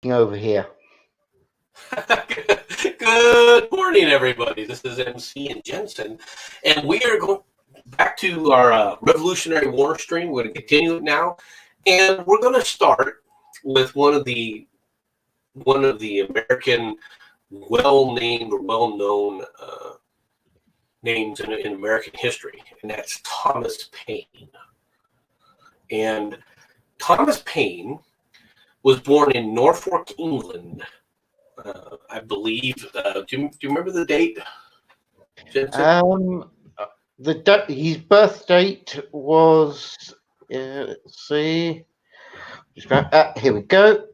over here. Good morning, everybody. This is MC and Jensen, and we are going back to our Revolutionary War stream. We're going to continue it now, and we're going to start with one of the American well-named or well-known names in American history, and that's Thomas Paine. And Thomas Paine was born in Norfolk, England. I believe. Do you remember the date, Jensen? His birth date was. Let's see. Here we go.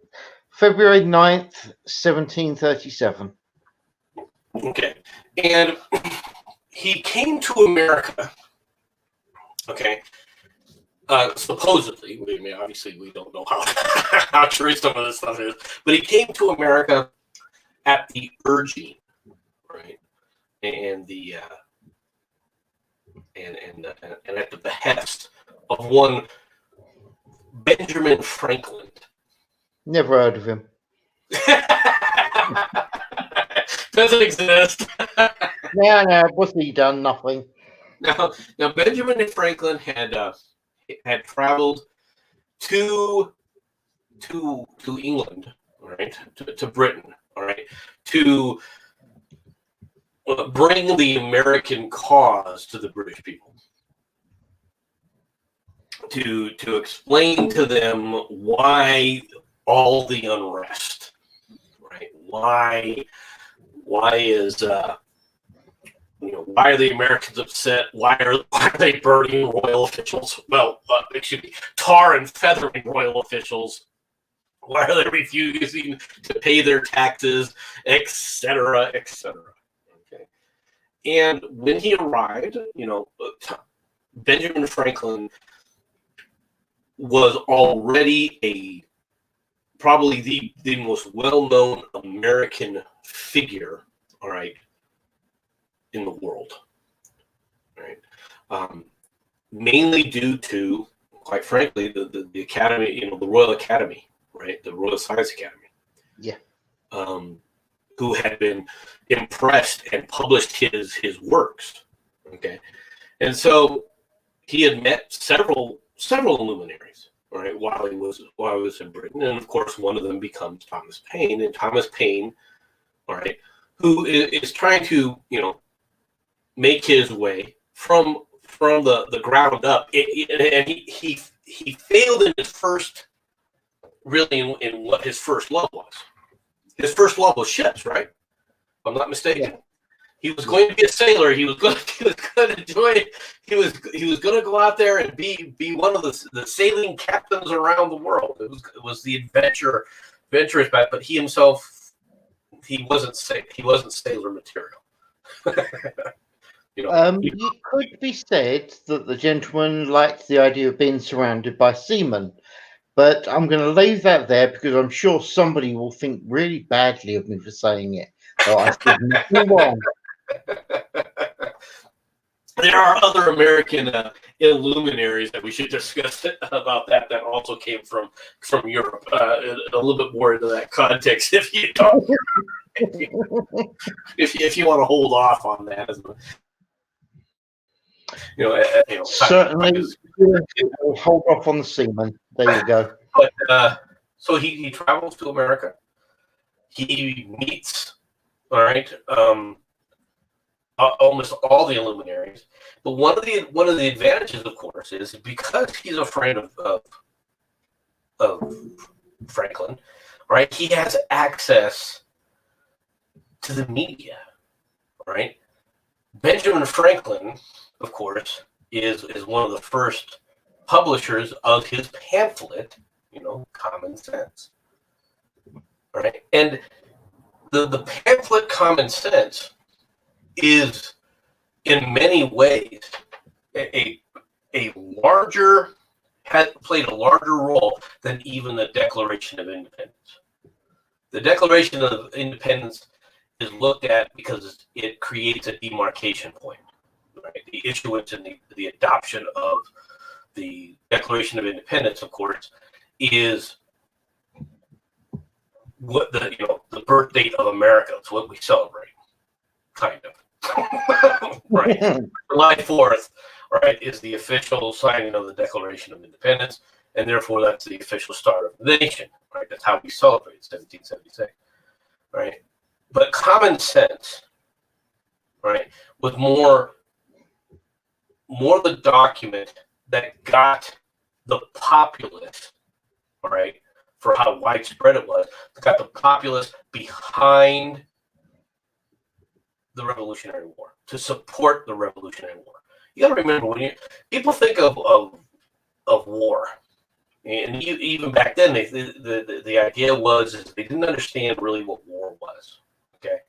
February 9th, 1737. Okay, and he came to America. Okay, supposedly. Obviously, we don't know how true some of this stuff is, but he came to America at the urging, right, and the and at the behest of one Benjamin Franklin. Never heard of him. Doesn't exist. No. What's he done? Nothing. Now Benjamin Franklin had traveled to England, right, to Britain, all right, to bring the American cause to the British people, to explain to them why all the unrest, right? Why is why are the Americans upset? Why are they burning royal officials? Well, tar and feathering royal officials. Why are they refusing to pay their taxes, etc., etc.? Okay. And when he arrived, Benjamin Franklin was already probably the most well-known American figure, all right, in the world, right? Mainly due to, quite frankly, the Academy, the Royal Academy, right, the Royal Science Academy, yeah, who had been impressed and published his works, okay, and so he had met several luminaries, right, while he was in Britain, and of course one of them becomes Thomas Paine, and Thomas Paine, all right, who is trying to make his way from the ground up, and he failed in his first, really in what his first love was. His first love was ships, right? If I'm not mistaken. Yeah. He was going to be a sailor. He was going to join. He was going to go out there and be one of the sailing captains around the world. It was the adventurous, but he himself, he wasn't sailor material. It could be said that the gentleman liked the idea of being surrounded by seamen, but I'm going to leave that there because I'm sure somebody will think really badly of me for saying it. So I said nothing wrong. There are other American luminaries that we should discuss about that also came from Europe. A little bit more into that context, if you don't, if you want to hold off on that. Certainly, we'll hold off on the seaman. There you go. But so he travels to America. He meets, all right, almost all the luminaries. But one of the advantages, of course, is because he's a friend of Franklin, right? He has access to the media, right? Benjamin Franklin, of course, is one of the first publishers of his pamphlet, Common Sense, right? And the pamphlet Common Sense is, in many ways, played a larger role than even the Declaration of Independence. The Declaration of Independence is looked at because it creates a demarcation point, right? The issuance and the adoption of the Declaration of Independence, of course, is what the birth date of America. It's what we celebrate, kind of. Right. July 4th, right, is the official signing of the Declaration of Independence, and therefore that's the official start of the nation. Right. That's how we celebrate 1776. Right. But common sense, right, was more the document that got the populace, right, for how widespread it was, got the populace behind the Revolutionary War, to support the Revolutionary War. You got to remember, when people think of war, and even back then, the idea was is they didn't understand really what war was. Okay,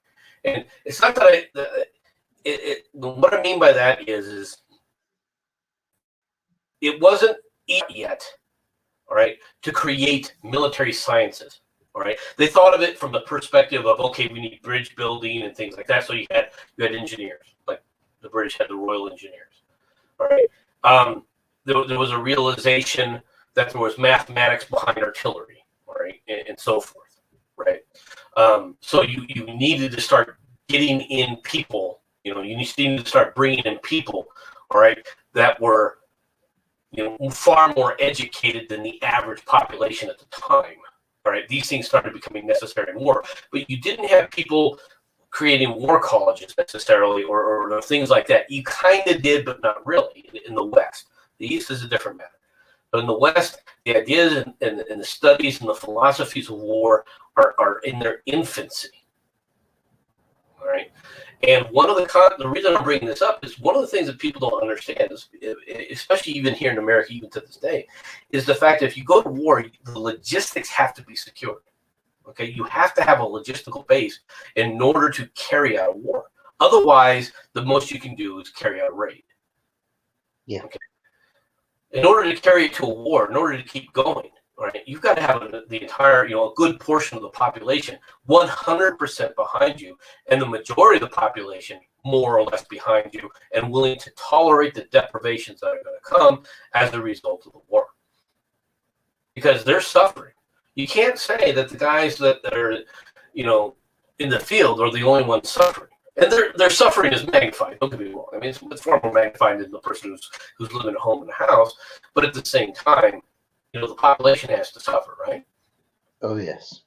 and it's not that what I mean by that is it wasn't yet, all right, to create military sciences. All right, they thought of it from the perspective of, okay, we need bridge building and things like that. So you had engineers, like the British had the Royal Engineers. All right, there was a realization that there was mathematics behind artillery, all right, and so forth, right? So you needed to start getting in people. You needed to start bringing in people, all right, that were far more educated than the average population at the time. All right, these things started becoming necessary in war, but you didn't have people creating war colleges necessarily, or things like that. You kind of did, but not really in the West. The East is a different matter. But in the West, the ideas and the studies and the philosophies of war are in their infancy. All right. And one of the reason I'm bringing this up is one of the things that people don't understand, is, especially even here in America, even to this day, is the fact that if you go to war, the logistics have to be secured. Okay, you have to have a logistical base in order to carry out a war. Otherwise, the most you can do is carry out a raid. Yeah. Okay. In order to carry it to a war, in order to keep going, right, you've got to have the entire, a good portion of the population 100% behind you, and the majority of the population more or less behind you, and willing to tolerate the deprivations that are going to come as a result of the war. Because they're suffering. You can't say that the guys that are, in the field are the only ones suffering. And their suffering is magnified. Don't get me wrong. I mean, it's far more magnified than the person who's living at home in a house. But at the same time, the population has to suffer, right? Oh yes.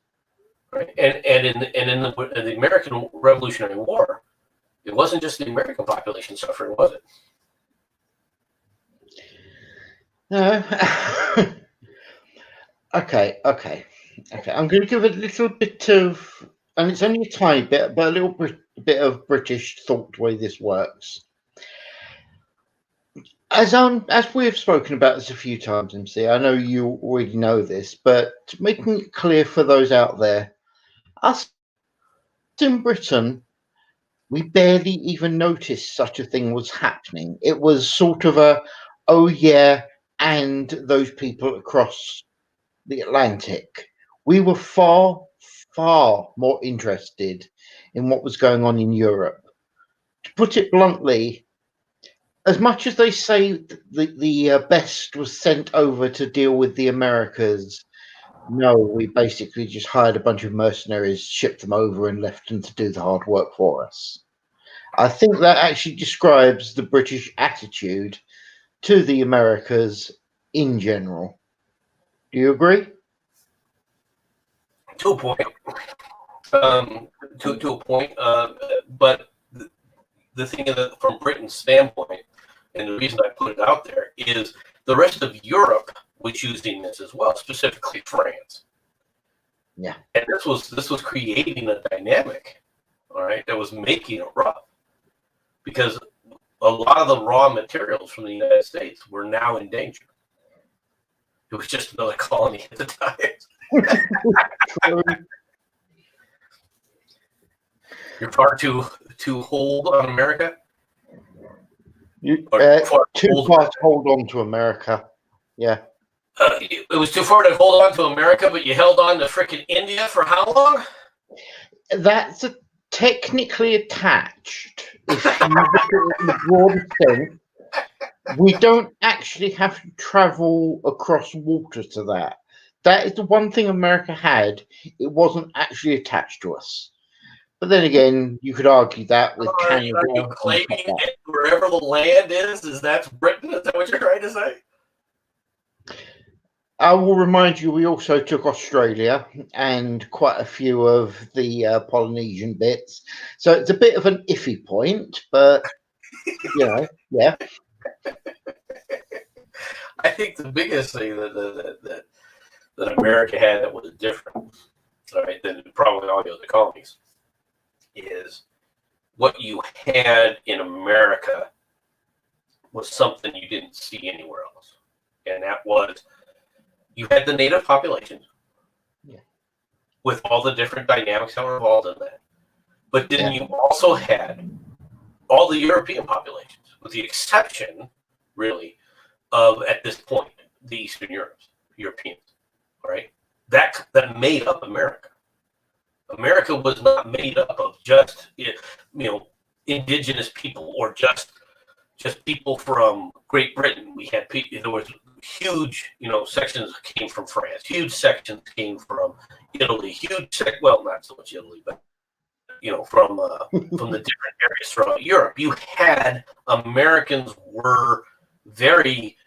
Right. And in the American Revolutionary War, it wasn't just the American population suffering, was it? No. Okay. I'm going to give a little bit of, and it's only a tiny bit, but a little bit of British thought the way this works. As we have spoken about this a few times, MC, I know you already know this, but making it clear for those out there, us in Britain, we barely even noticed such a thing was happening. It was sort of oh yeah, and those people across the Atlantic. We were far, far more interested in what was going on in Europe. To put it bluntly, as much as they say the best was sent over to deal with the Americas, no, we basically just hired a bunch of mercenaries, shipped them over, and left them to do the hard work for us. I think that actually describes the British attitude to the Americas in general. Do you agree? To a point. To a point. But the thing is, from Britain's standpoint, and the reason I put it out there, is the rest of Europe was using this as well, specifically France. Yeah. And this was creating a dynamic, all right, that was making it rough. Because a lot of the raw materials from the United States were now in danger. It was just another colony at the time. You're far too hold on America? Too far to hold on to America. Yeah. It was too far to hold on to America, but you held on to frickin' India for how long? That's technically attached. If you look at it in a broad sense, we don't actually have to travel across water to that. that is the one thing America had. It wasn't actually attached to us. But then again, you could argue that with Canada. Are you claiming it wherever the land is that's Britain? Is that what you're trying to say? I will remind you, we also took Australia and quite a few of the Polynesian bits. So it's a bit of an iffy point, but, yeah. I think the biggest thing that America had that was different, right, than probably all the other colonies is what you had in America was something you didn't see anywhere else. And that was, you had the native populations with all the different dynamics that were involved in that. But then you also had all the European populations, with the exception, really, of, at this point, the Eastern Europeans, right? That made up America. America was not made up of just, indigenous people or just people from Great Britain. We had people, there was huge, sections came from France, huge sections came from Italy, well, not so much Italy, but from the different areas throughout Europe. You had Americans were very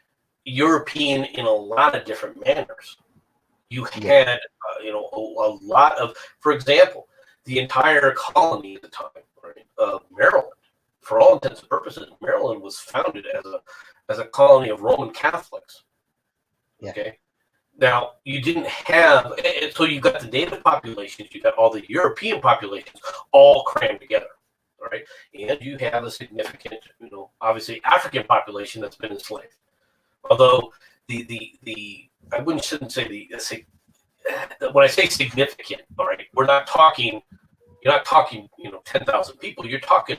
European in a lot of different manners. You had, a lot of, for example, the entire colony at the time, right, of Maryland. For all intents and purposes, Maryland was founded as a colony of Roman Catholics. Yeah. Okay. Now, you didn't have, so you got the native populations, you got all the European populations all crammed together, all right? And you have a significant, obviously African population that's been enslaved. Although I shouldn't say when I say significant, all right, you're not talking, 10,000 people, you're talking,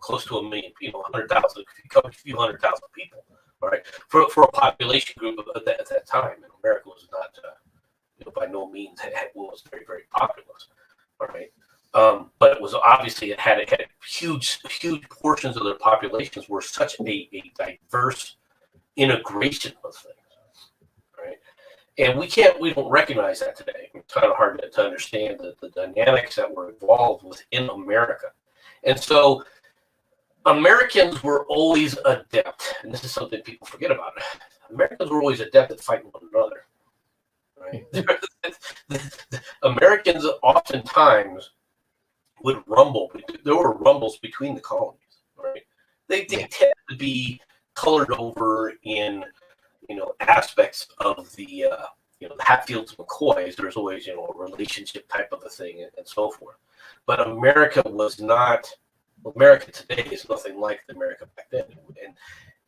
close to 1 million, 100,000, a few 100,000 people. All right, for a population group at that time, and America was not, by no means was very, very populous. All right, but it was obviously it had huge portions of their populations were such a diverse integration of things. Right, and we don't recognize that today. It's kind of hard to understand the dynamics that were involved within America, and so. Americans were always adept, and this is something people forget about. Americans were always adept at fighting one another. Right? Americans oftentimes would rumble. There were rumbles between the colonies. Right? They tend to be colored over in aspects of the Hatfields and McCoys. There's always a relationship type of a thing and so forth. But America was not. America today is nothing like the America back then,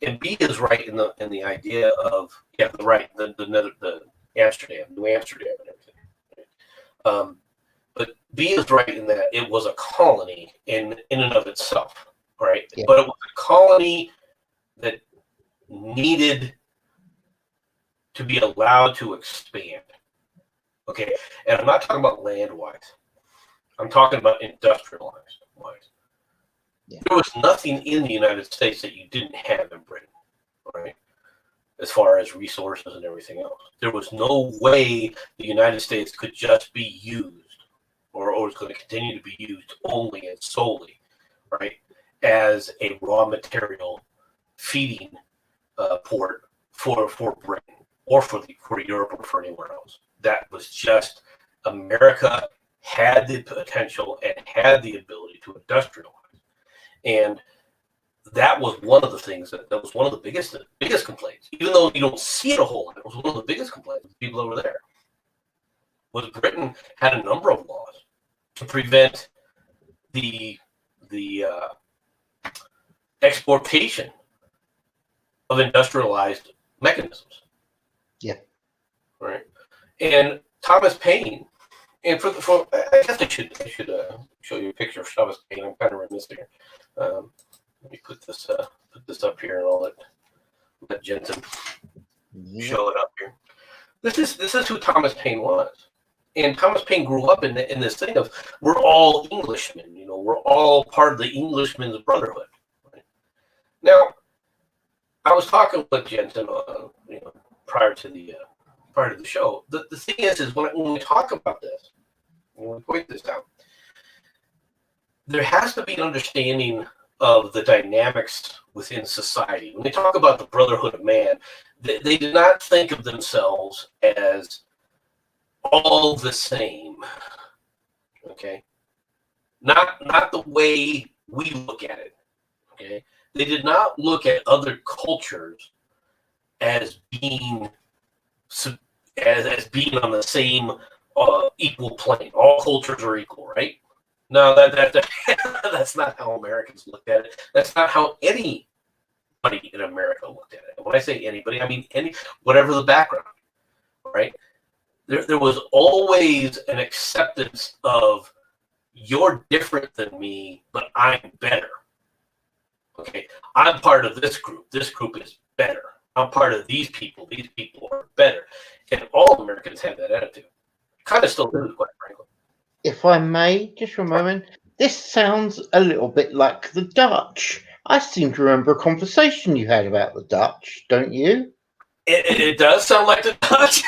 and B is right in the idea of the Amsterdam, New Amsterdam, and everything. But B is right in that it was a colony in and of itself, right? Yeah. But it was a colony that needed to be allowed to expand. Okay, and I'm not talking about land-wise. I'm talking about industrialized wise. Yeah. There was nothing in the United States that you didn't have in Britain, right? As far as resources and everything else. There was no way the United States could just be used or was going to continue to be used only and solely, right, as a raw material feeding port for Britain or for Europe or for anywhere else. That was just America had the potential and had the ability to industrialize. And that was one of the things that was one of the biggest complaints. Even though you don't see it a whole lot, it was one of the biggest complaints of people over there. Was Britain had a number of laws to prevent the exportation of industrialized mechanisms. Yeah. Right. And Thomas Paine, and for I guess I should show you a picture of Thomas Paine. I'm kind of remiss here. Let me put this up here and I'll let Jensen show it up here. This is who Thomas Paine was. And Thomas Paine grew up in this thing of we're all Englishmen, we're all part of the Englishman's Brotherhood. Right? Now, I was talking with Jensen, prior to the part of the show. The thing is when we talk about this, when we point this out, there has to be an understanding of the dynamics within society. When they talk about the brotherhood of man, they do not think of themselves as all the same. Okay, not the way we look at it. Okay, they did not look at other cultures as being as being on the same equal plane. All cultures are equal, right? No, that's not how Americans looked at it. That's not how anybody in America looked at it. When I say anybody, I mean whatever the background, right? There was always an acceptance of you're different than me, but I'm better. Okay, I'm part of this group. This group is better. I'm part of these people. These people are better. And all Americans have that attitude. Kind of still do, quite frankly. If I may, just for a moment, this sounds a little bit like the Dutch. I seem to remember a conversation you had about the Dutch, don't you? It does sound like the Dutch.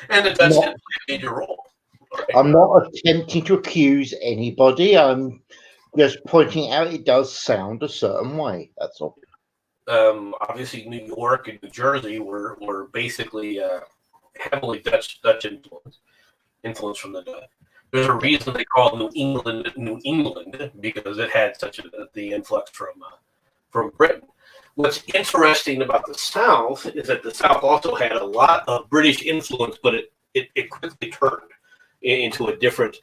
And the Dutch did play a major role. Right? I'm not attempting to accuse anybody. I'm just pointing out it does sound a certain way. That's all. Obviously, New York and New Jersey were basically heavily Dutch influence from the Dutch. There's a reason they call New England because it had such the influx from Britain. What's interesting about the South is that the South also had a lot of British influence, but it quickly turned into a different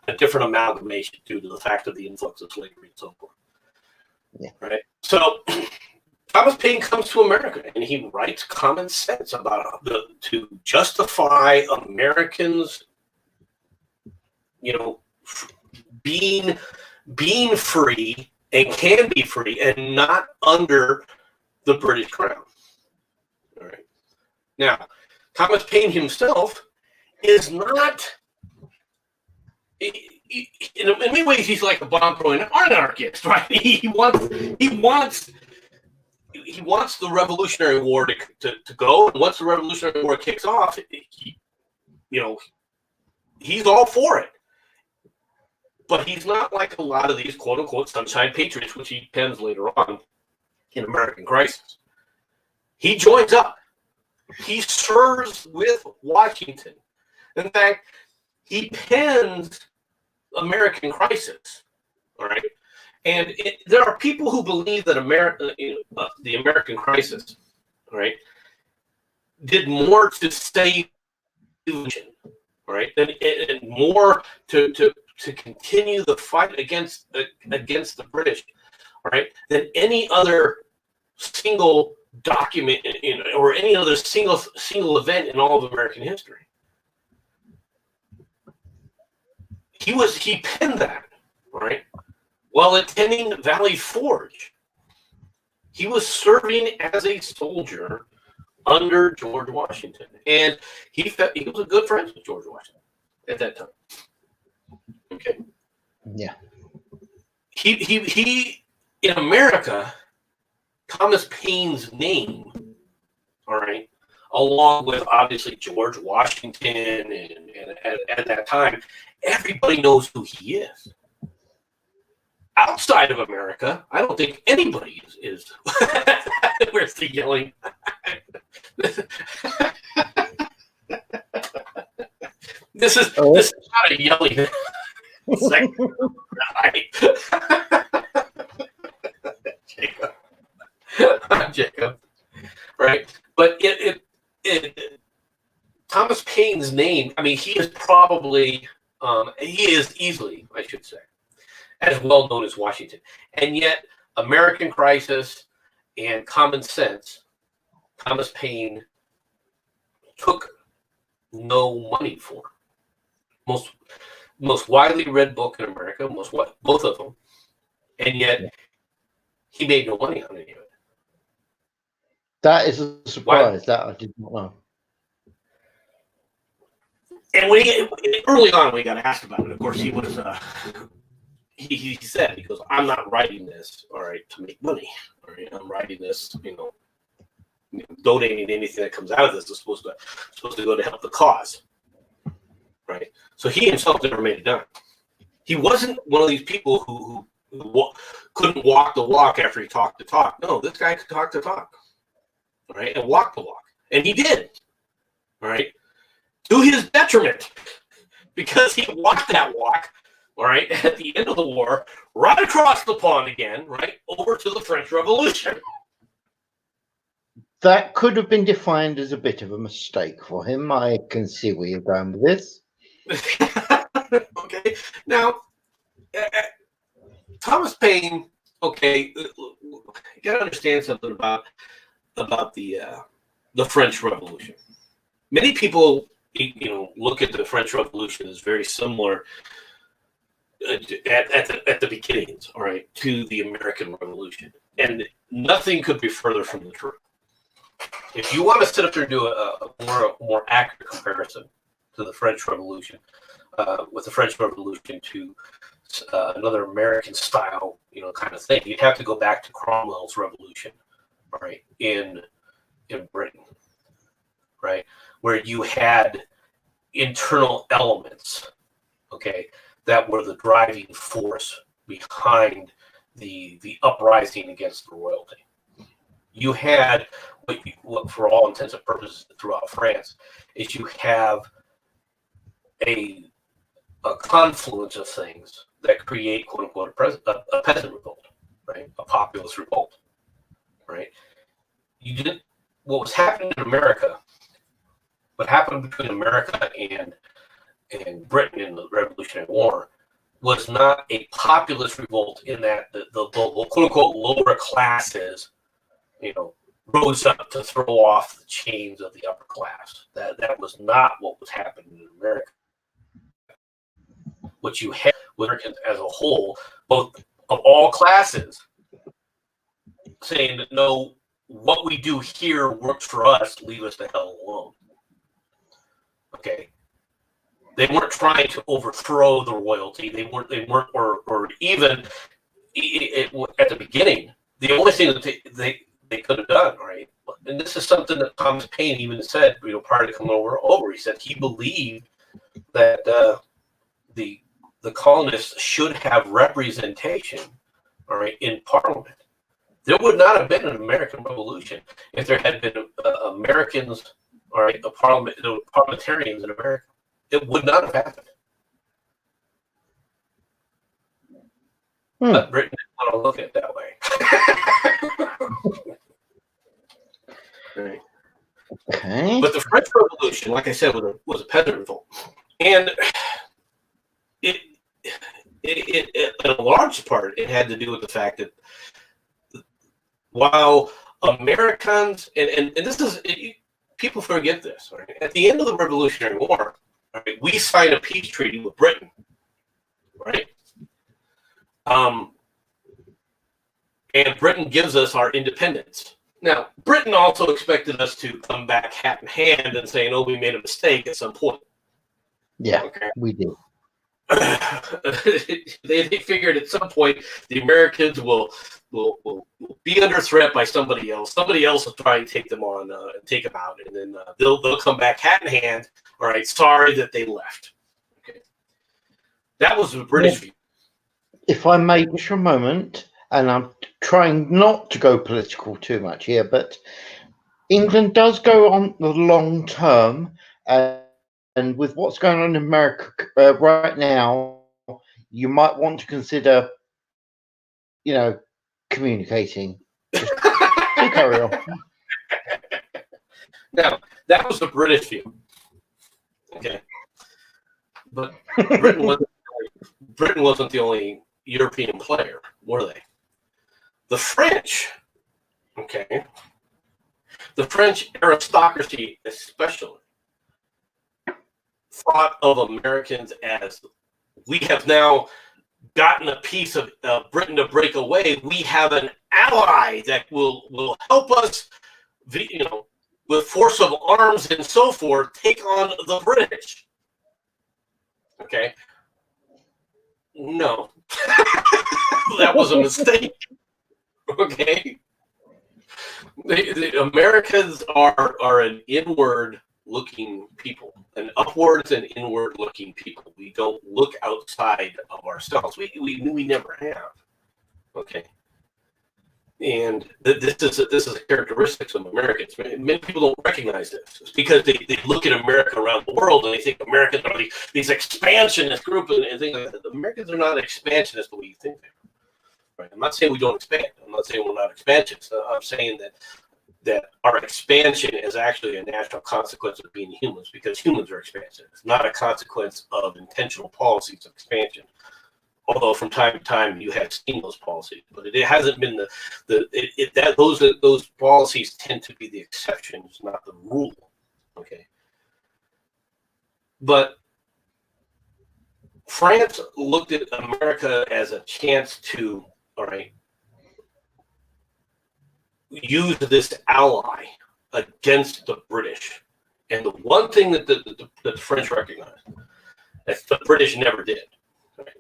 amalgamation due to the fact of the influx of slavery and so forth. Yeah. Right. So Thomas Paine comes to America and he writes Common Sense about to justify Americans, being free and can be free and not under the British crown. All right. Now, Thomas Paine himself is not. In many ways, he's like a bomb-throwing anarchist, right? He wants the Revolutionary War to go, and once the Revolutionary War kicks off, he's all for it. But he's not like a lot of these quote-unquote sunshine patriots, which he pens later on in American Crisis. He joins up. He serves with Washington. In fact, he pens American Crisis. All right, and there are people who believe that the American Crisis, all right, did more to save the nation, all right, and more to continue the fight against the British, all right, than any other single document or any other single event in all of American history. He penned that, right, while attending Valley Forge. He was serving as a soldier under George Washington, and he was a good friend with George Washington at that time. Okay. Yeah. He in America, Thomas Paine's name, all right, along with obviously George Washington, and at that time, everybody knows who he is. Outside of America, I don't think anybody is. Where's the yelling? This is not a yelling. Jacob. Right? But Thomas Paine's name, I mean, he is easily, I should say, as well known as Washington. And yet, American Crisis and Common Sense, Thomas Paine took no money for. Most widely read book in America, both of them, and yet he made no money on any of it. That is a surprise. That I did not know. And early on, when he got asked about it, of course, he was. He said, "I'm not writing this, all right, to make money. All right, I'm writing this, donating anything that comes out of this is supposed to go to help the cause, right? So he himself never made it done. He wasn't one of these people who couldn't walk the walk after he talked the talk. No, this guy could talk the talk, right, and walk the walk, and he did, right, to his detriment, because he walked that walk, all right, at the end of the war, right across the pond again, right, over to the French Revolution. That could have been defined as a bit of a mistake for him. I can see where you're going with this. Okay, now Thomas Paine. Okay, you gotta understand something about the French Revolution. Many people, look at the French Revolution as very similar at the beginnings, all right, to the American Revolution, and nothing could be further from the truth. If you want to sit up there and do a more accurate comparison to the French Revolution, with the French Revolution to another American style, kind of thing, you'd have to go back to Cromwell's Revolution, right, in Britain, right, where you had internal elements, okay, that were the driving force behind the uprising against the royalty. You had what for all intents and purposes throughout France is you have a confluence of things that create, quote unquote, a peasant revolt, right? A populist revolt, right? What was happening in America, what happened between America and Britain in the Revolutionary War was not a populist revolt in that the quote unquote lower classes, rose up to throw off the chains of the upper class. That was not what was happening in America. What you had with Americans as a whole, both of all classes, saying that no, what we do here works for us, leave us the hell alone. Okay. They weren't trying to overthrow the royalty. They weren't, or even at the beginning, the only thing that they could have done, right? And this is something that Thomas Paine even said, prior to coming over. He said he believed that the colonists should have representation, all right, in Parliament. There would not have been an American Revolution if there had been Americans, all right, parliamentarians in America. It would not have happened. But Britain didn't want to look at it that way. Right. Okay. But the French Revolution, like I said, was a peasant revolt, and it in a large part it had to do with the fact that while Americans and this is people forget this, right? At the end of the Revolutionary War, right, we signed a peace treaty with Britain, right? And Britain gives us our independence. Now, Britain also expected us to come back hat in hand and say, "Oh, we made a mistake at some point." Yeah, okay. We did. They figured at some point the Americans will be under threat by somebody else. Somebody else will try and take them on and take them out, and then they'll come back hat in hand. All right, sorry that they left. Okay, that was the British view. If I may, just for a moment, and I'm trying not to go political too much here, but England does go on the long term, and with what's going on in America right now, you might want to consider, communicating. Just carry on. Now, that was the British view. Okay. But Britain wasn't the only European player, were they? The French, okay, the French aristocracy especially thought of Americans as, we have now gotten a piece of Britain to break away. We have an ally that will help us, with force of arms and so forth, take on the British. Okay. No, that was a mistake. Okay. Americans are an inward-looking people, an upwards and inward-looking people. We don't look outside of ourselves. We never have. Okay. And this is a characteristic of Americans. Many people don't recognize this. It's because they look at America around the world and they think Americans are these expansionist group and things like that. The Americans are not expansionist the way you think they are. Right? I'm not saying we don't expand. I'm not saying we're not expansionists. I'm saying that our expansion is actually a natural consequence of being humans, because humans are expansive. It's not a consequence of intentional policies of expansion. Although from time to time you have seen those policies, but it hasn't been those policies tend to be the exceptions, not the rule. Okay. But France looked at America as a chance to, all right, use this ally against the British. And the one thing that the French recognized, that the British never did, right?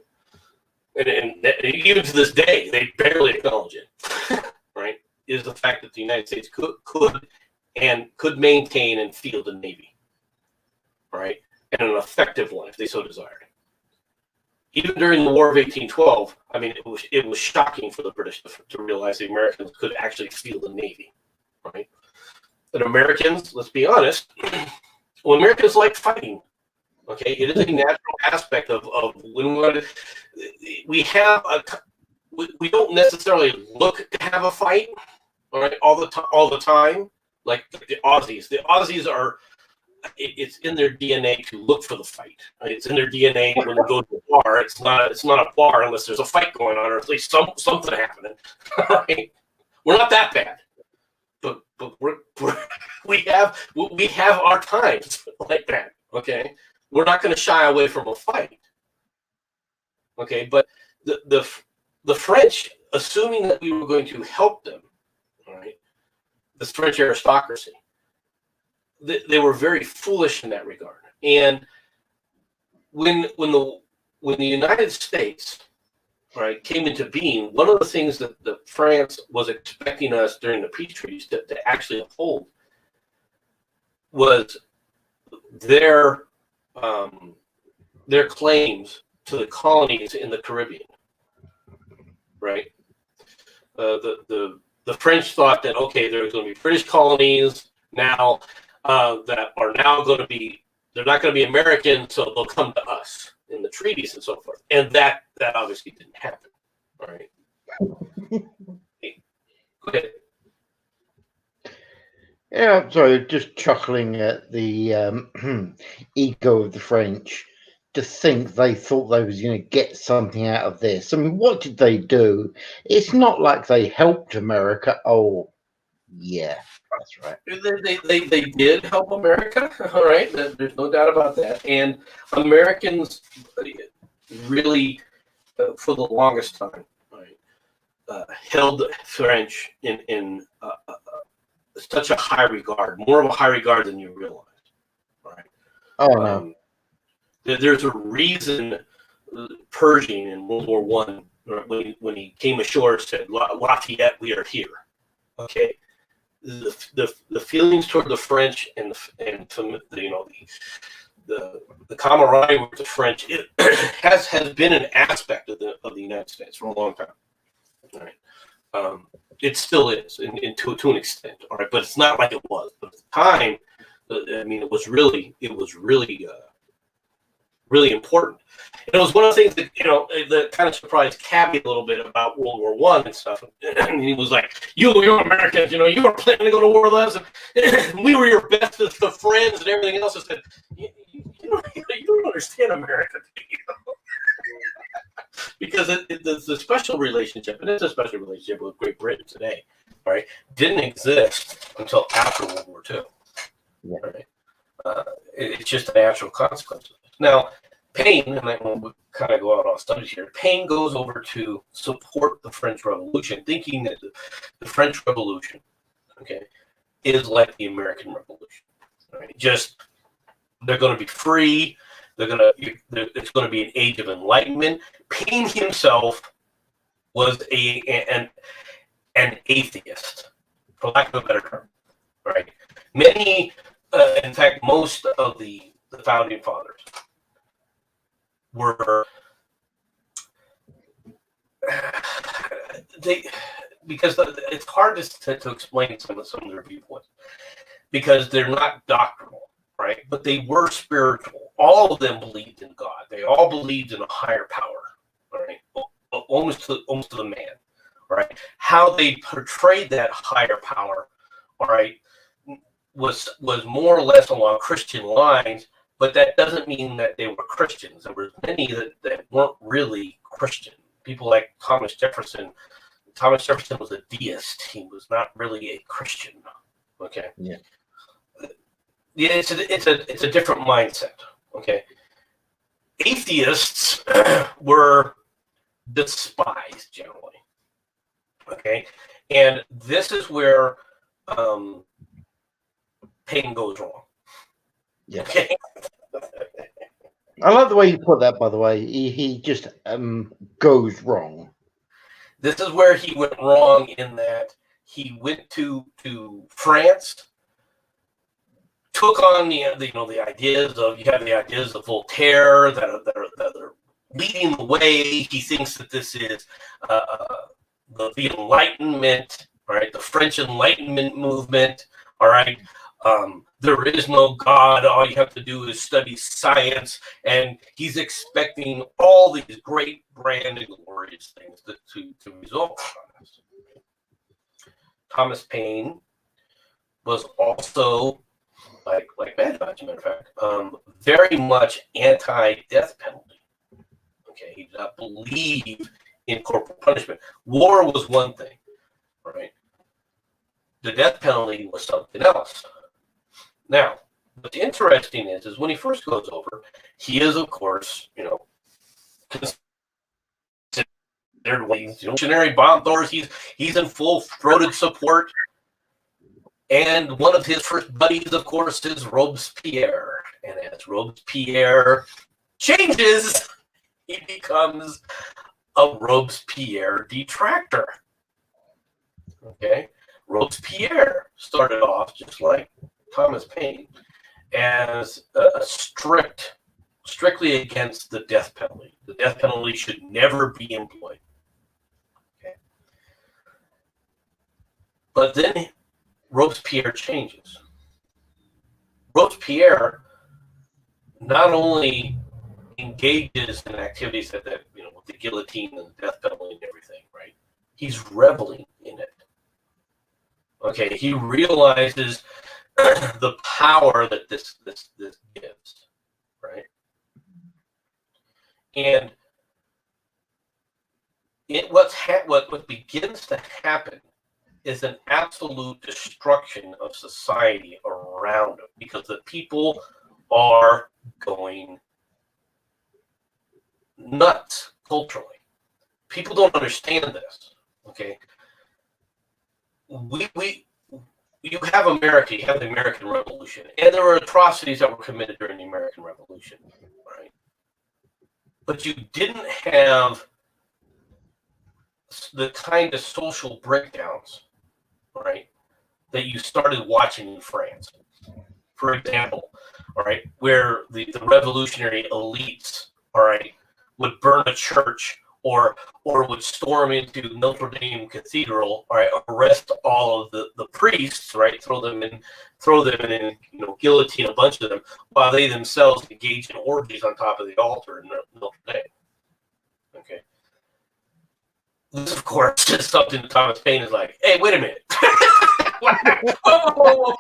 And even to this day, they barely acknowledge it, right, is the fact that the United States could maintain and field a navy, right, and an effective one if they so desired. Even during the War of 1812, I mean, it was shocking for the British to realize the Americans could actually field a navy, right? But Americans, let's be honest, well, Americans like fighting. Okay, it is a natural aspect of when we have we don't necessarily look to have a fight, all right, all the time, like the Aussies. The Aussies are, it's in their DNA to look for the fight. Right? It's in their DNA when they go to a bar. It's not a bar unless there's a fight going on, or at least something happening. Right? We're not that bad, but we have our times like that. Okay. We're not going to shy away from a fight, okay? But the French, assuming that we were going to help them, all right, the French aristocracy, they were very foolish in that regard. And when the United States, all right, came into being, one of the things that France was expecting us during the peace treaties to actually uphold was their claims to the colonies in the Caribbean, right? The French thought that, okay, there's going to be British colonies now that are now going to be, they're not going to be American, so they'll come to us in the treaties and so forth. And that obviously didn't happen, all right? Go ahead. Yeah, I'm sorry, just chuckling at the ego of the French to think they thought they was going to get something out of this. I mean, what did they do? It's not like they helped America. Oh, yeah, that's right. They did help America, all right? There's no doubt about that. And Americans really, for the longest time, right, held the French in such a high regard, more of a high regard than you realize. Right? Oh no. There's a reason Pershing in World War One, when he came ashore, said, "Lafayette, we are here." Okay, the feelings toward the French and the camaraderie with the French has been an aspect of the United States for a long time. All right. It still is, to an extent, all right, but it's not like it was. But at the time, I mean, it was really important. And it was one of the things that that kind of surprised Cabby a little bit about World War One and stuff. And he was like, "You're Americans, you were planning to go to war with us, and we were your best of friends and everything else." I said, "You don't understand America, do you?" Because the special relationship, and it's a special relationship with Great Britain today, right, didn't exist until after World War II. Yeah. Right? It's just a natural consequence. Now, Paine, and I will kind of go out on studies here, Paine goes over to support the French Revolution, thinking that the French Revolution, okay, is like the American Revolution. Right? Just, they're going to be free. It's going to be an age of enlightenment. Paine himself was an atheist for lack of a better term, right? Many, in fact, most of the founding fathers were because it's hard to explain some of their viewpoints because they're not doctrinal, right? But they were spiritual. All of them believed in God. They all believed in a higher power, right? Almost to the man, right? How they portrayed that higher power, all right, was more or less along Christian lines, but that doesn't mean that they were Christians. There were many that weren't really Christian. People like Thomas Jefferson. Thomas Jefferson was a deist. He was not really a Christian. Okay. Yeah. Yeah, it's a different mindset. Okay. Atheists were despised generally. Okay, and this is where Paine goes wrong. Yeah. Okay. I like the way you put that, by the way. He just goes wrong. This is where he went wrong in that he went to France, took on the ideas of Voltaire that are leading the way. He thinks that this is the Enlightenment, right? The French Enlightenment movement, all right? There is no God. All you have to do is study science. And he's expecting all these great, grand, and glorious things to result from this. Thomas Paine was also, like Mad Dog, as a matter of fact, very much anti-death penalty. Okay, he did not believe in corporal punishment. War was one thing, right? The death penalty was something else. Now, what's interesting is when he first goes over, he is, of course, considered one of these revolutionary bomb throwers. He's in full-throated support. And one of his first buddies, of course, is Robespierre. And as Robespierre changes, he becomes a Robespierre detractor. Okay? Robespierre started off just like Thomas Paine as a strictly against the death penalty. The death penalty should never be employed. Okay? But then Robespierre changes. Robespierre not only engages in activities with the guillotine and the death penalty and everything, right? He's reveling in it. Okay, he realizes the power that this gives, right? And what begins to happen is an absolute destruction of society around him because the people are going nuts culturally. People don't understand this. Okay, you have America, you have the American Revolution, and there were atrocities that were committed during the American Revolution, right? But you didn't have the kind of social breakdowns, right, that you started watching in France. For example, all right, where the revolutionary elites, all right, would burn a church or would storm into Notre Dame Cathedral, all right, arrest all of the priests, right, throw them in, guillotine a bunch of them, while they themselves engage in orgies on top of the altar in Notre Dame. Okay. This, of course, is something that Thomas Paine is like, hey, wait a minute. Whoa.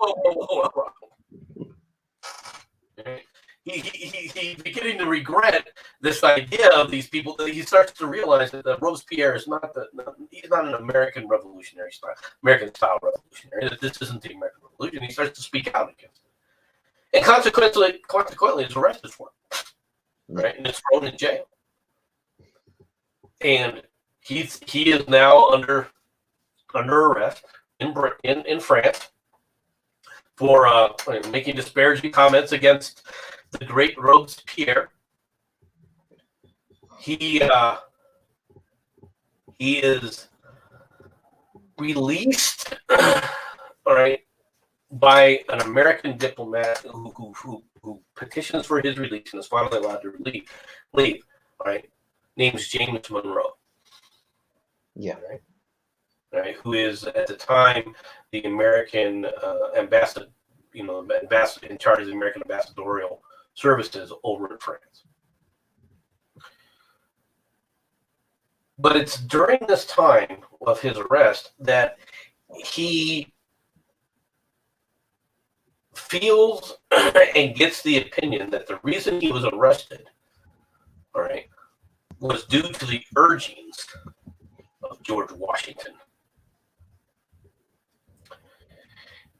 He's beginning to regret this idea of these people. That he starts to realize that Robespierre is he's not an American revolutionary style, American style revolutionary. That this isn't the American Revolution. He starts to speak out against it, and consequently, is arrested for it, right, and is thrown in jail. And he is now under arrest in France for making disparaging comments against the great Robespierre. He is released all right, by an American diplomat who petitions for his release and is finally allowed to leave, all right, named James Monroe. Yeah. Right, who is at the time the American ambassador, ambassador in charge of the American ambassadorial services over in France. But it's during this time of his arrest that he feels and gets the opinion that the reason he was arrested, all right, was due to the urgings of George Washington.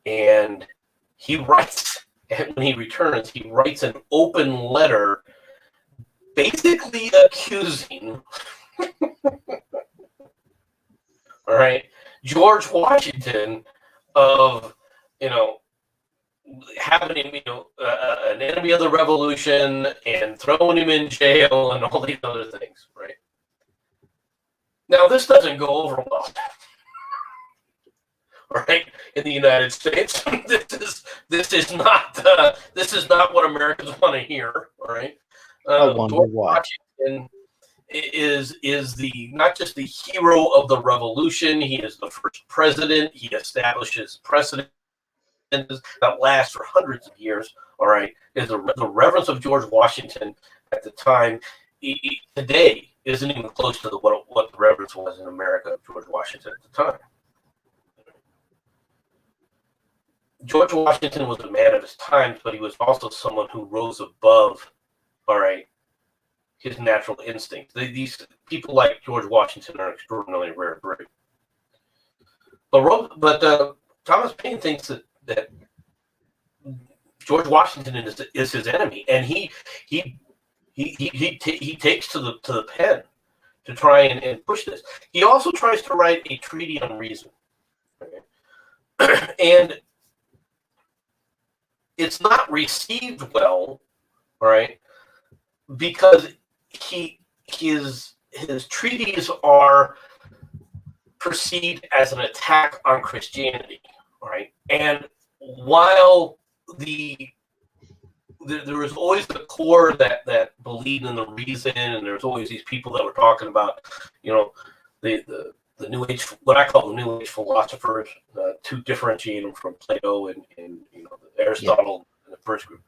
And he writes, and when he returns, he writes an open letter basically accusing all right, George Washington of, having him, an enemy of the revolution and throwing him in jail and all these other things, right? Now, this doesn't go over well, right? In the United States, this is not what Americans want to hear, all right? I wonder George why. Washington is the not just the hero of the revolution. He is the first president. He establishes precedent that lasts for hundreds of years. All right, is the reverence of George Washington at the time. Today isn't even close to what the reverence was in America of George Washington at the time. George Washington was a man of his times, but he was also someone who rose above, all right, his natural instincts. These people like George Washington are extraordinarily rare breed. But Thomas Paine thinks that George Washington is his enemy, and he takes to the pen to try and push this. He also tries to write a treaty on reason, and it's not received well, all right, because his treaties are perceived as an attack on Christianity, all right, and while there was always the core that believed in the reason, and there's always these people that were talking about, the New Age, what I call the New Age philosophers, to differentiate them from Plato and Aristotle in the first group.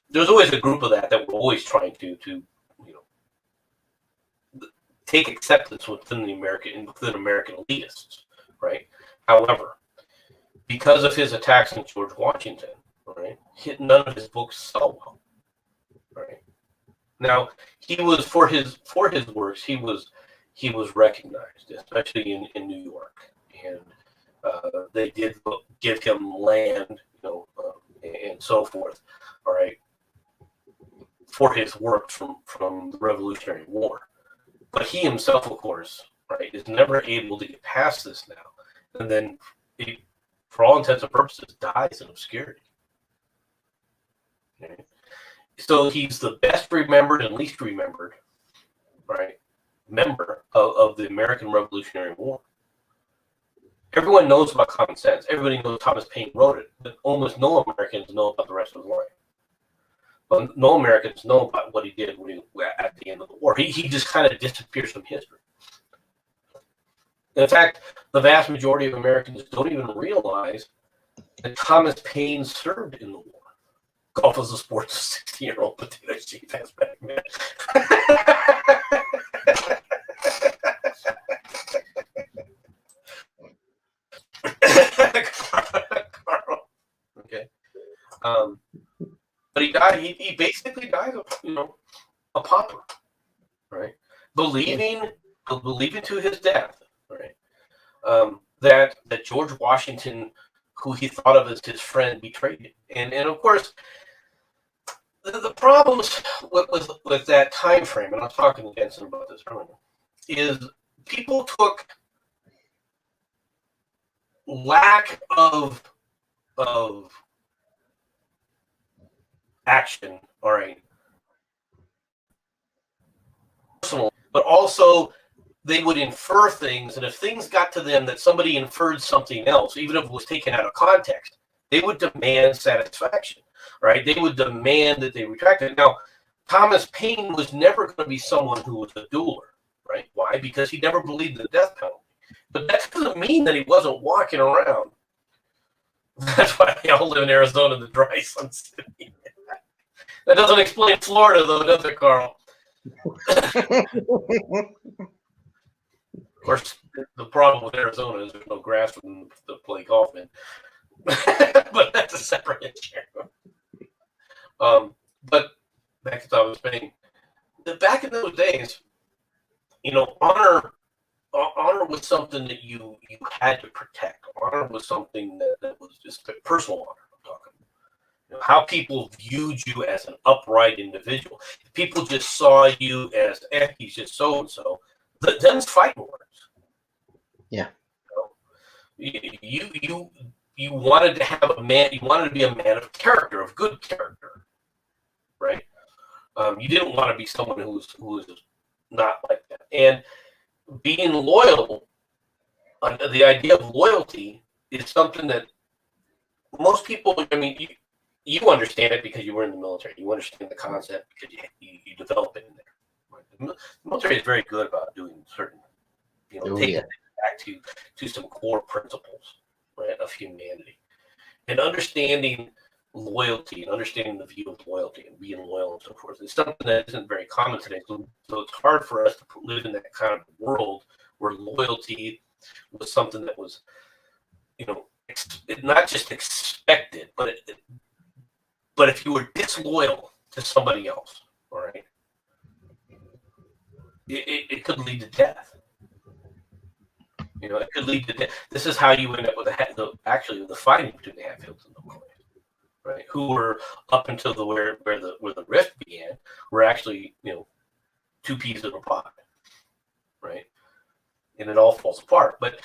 There's always a group of that were always trying to take acceptance within American elitists, right? However, because of his attacks on George Washington, right, none of his books sell well, right? Now, he was for his works, he was recognized, especially in New York, and they did give him land, and so forth, all right, for his work from the Revolutionary War. But he himself, of course, right, is never able to get past this now, and then he, for all intents and purposes, dies in obscurity. Okay? So he's the best remembered and least remembered, right, member of the American Revolutionary War. Everyone knows about Common Sense. Everybody knows Thomas Paine wrote it, but almost no Americans know about the rest of his life. But no Americans know about what he did at the end of the war. He just kind of disappears from history. In fact, the vast majority of Americans don't even realize that Thomas Paine served in the war. Golf is a sport of 60-year-old potato chief has back man. Carl. Okay. But he died. He basically died of a pauper, right? Believing to his death, right? That George Washington, who he thought of as his friend, betrayed him, and of course, the problems with that time frame, and I was talking to Jensen about this earlier, is people took lack of action, all right, personal, but also they would infer things, and if things got to them that somebody inferred something else, even if it was taken out of context, they would demand satisfaction, right? They would demand that they retract it. Now, Thomas Paine was never going to be someone who was a dueler, right? Why? Because he never believed in the death penalty. But that doesn't mean that he wasn't walking around. That's why they all live in Arizona, the dry Sun City. That doesn't explain Florida, though, does it, Carl? Of course, the problem with Arizona is there's no grass for them to play golf in. But that's a separate issue. But back to Thomas Paine. Back in those days, honor was something that you had to protect. Honor was something that was just personal honor. I'm talking about. How people viewed you as an upright individual. If people just saw you as, he's just so and so. Them's fighting words. Yeah. You wanted to have a man. You wanted to be a man of character, of good character, right? You didn't want to be someone who was not like that. And being loyal, the idea of loyalty is something that most people, I mean, you understand it because you were in the military. You understand the concept because you develop it in there. Right? The military is very good about doing certain, taking it back to some core principles, right, of humanity. And understanding loyalty and understanding the view of loyalty and being loyal and so forth is something that isn't very common today. So it's hard for us to live in that kind of world where loyalty was something that was, not just expected, but if you were disloyal to somebody else, all right, it could lead to death. It could lead to death. This is how you end up with the fighting between the Hatfields and the McCoys. Right, who were up until where the rift began, were actually two peas in a pod, right, and it all falls apart. But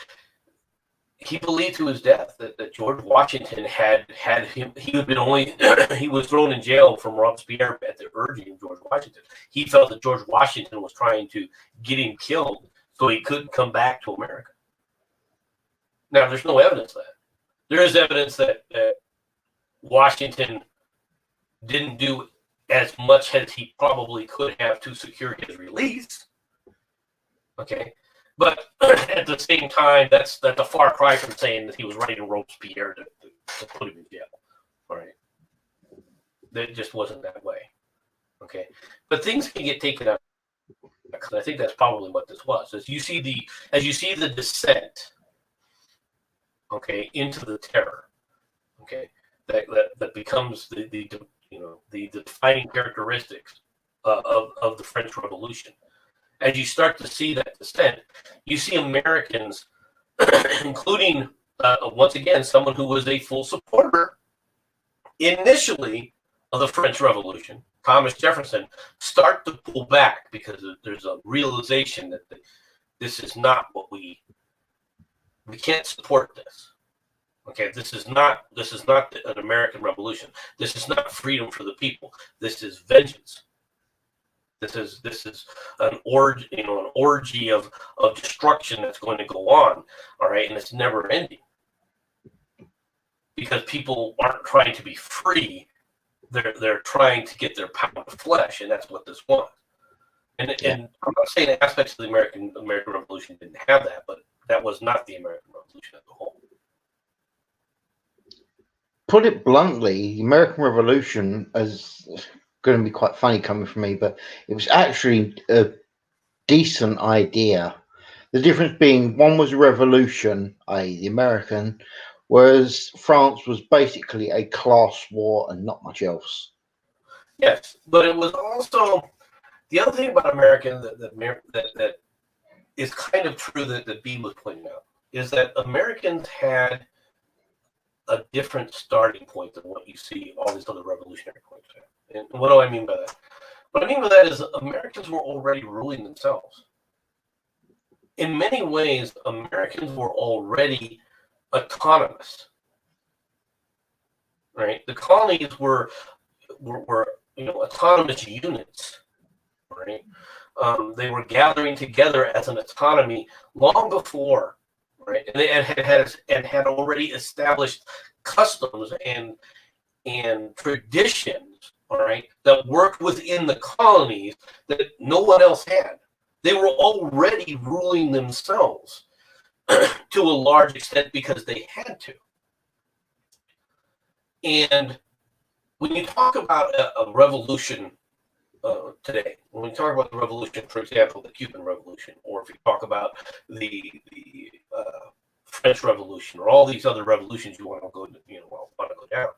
he believed to his death that George Washington had him. He had been he was thrown in jail from Robespierre at the urging of George Washington. He felt that George Washington was trying to get him killed so he couldn't come back to America. Now, there's no evidence of that. There is evidence that Washington didn't do as much as he probably could have to secure his release. Okay, but at the same time, that's a far cry from saying that he was writing Robespierre to put him in jail. All right, that just wasn't that way. Okay, but things can get taken out. I think that's probably what this was. As you see the descent, okay, into the terror, okay. That becomes the defining characteristics of the French Revolution. As you start to see that descent, you see Americans, including once again someone who was a full supporter initially of the French Revolution, Thomas Jefferson, start to pull back because there's a realization that this is not what we can't support this. Okay, this is not an American Revolution. This is not freedom for the people. This is vengeance. This is an orgy of destruction that's going to go on. All right, and it's never ending because people aren't trying to be free. They're trying to get their pound of flesh, and that's what this was. And I'm not saying aspects of the American Revolution didn't have that, but that was not the American Revolution as a whole. Put it bluntly, the American Revolution is going to be quite funny coming from me, but it was actually a decent idea. The difference being one was a revolution, i.e. the American, whereas France was basically a class war and not much else. Yes, but it was also the other thing about American that is kind of true that B was pointing out is that Americans had a different starting point than what you see all these other revolutionary points at. And what do I mean by that? What I mean by that is Americans were already ruling themselves. In many ways, Americans were already autonomous. Right? The colonies were autonomous units. Right? They were gathering together as an autonomy long before, right? And they had already established customs and traditions, all right, that worked within the colonies that no one else had. They were already ruling themselves to a large extent because they had to. And when you talk about a revolution today, when we talk about the revolution, for example, the Cuban Revolution, or if you talk about the French Revolution, or all these other revolutions you want to go down,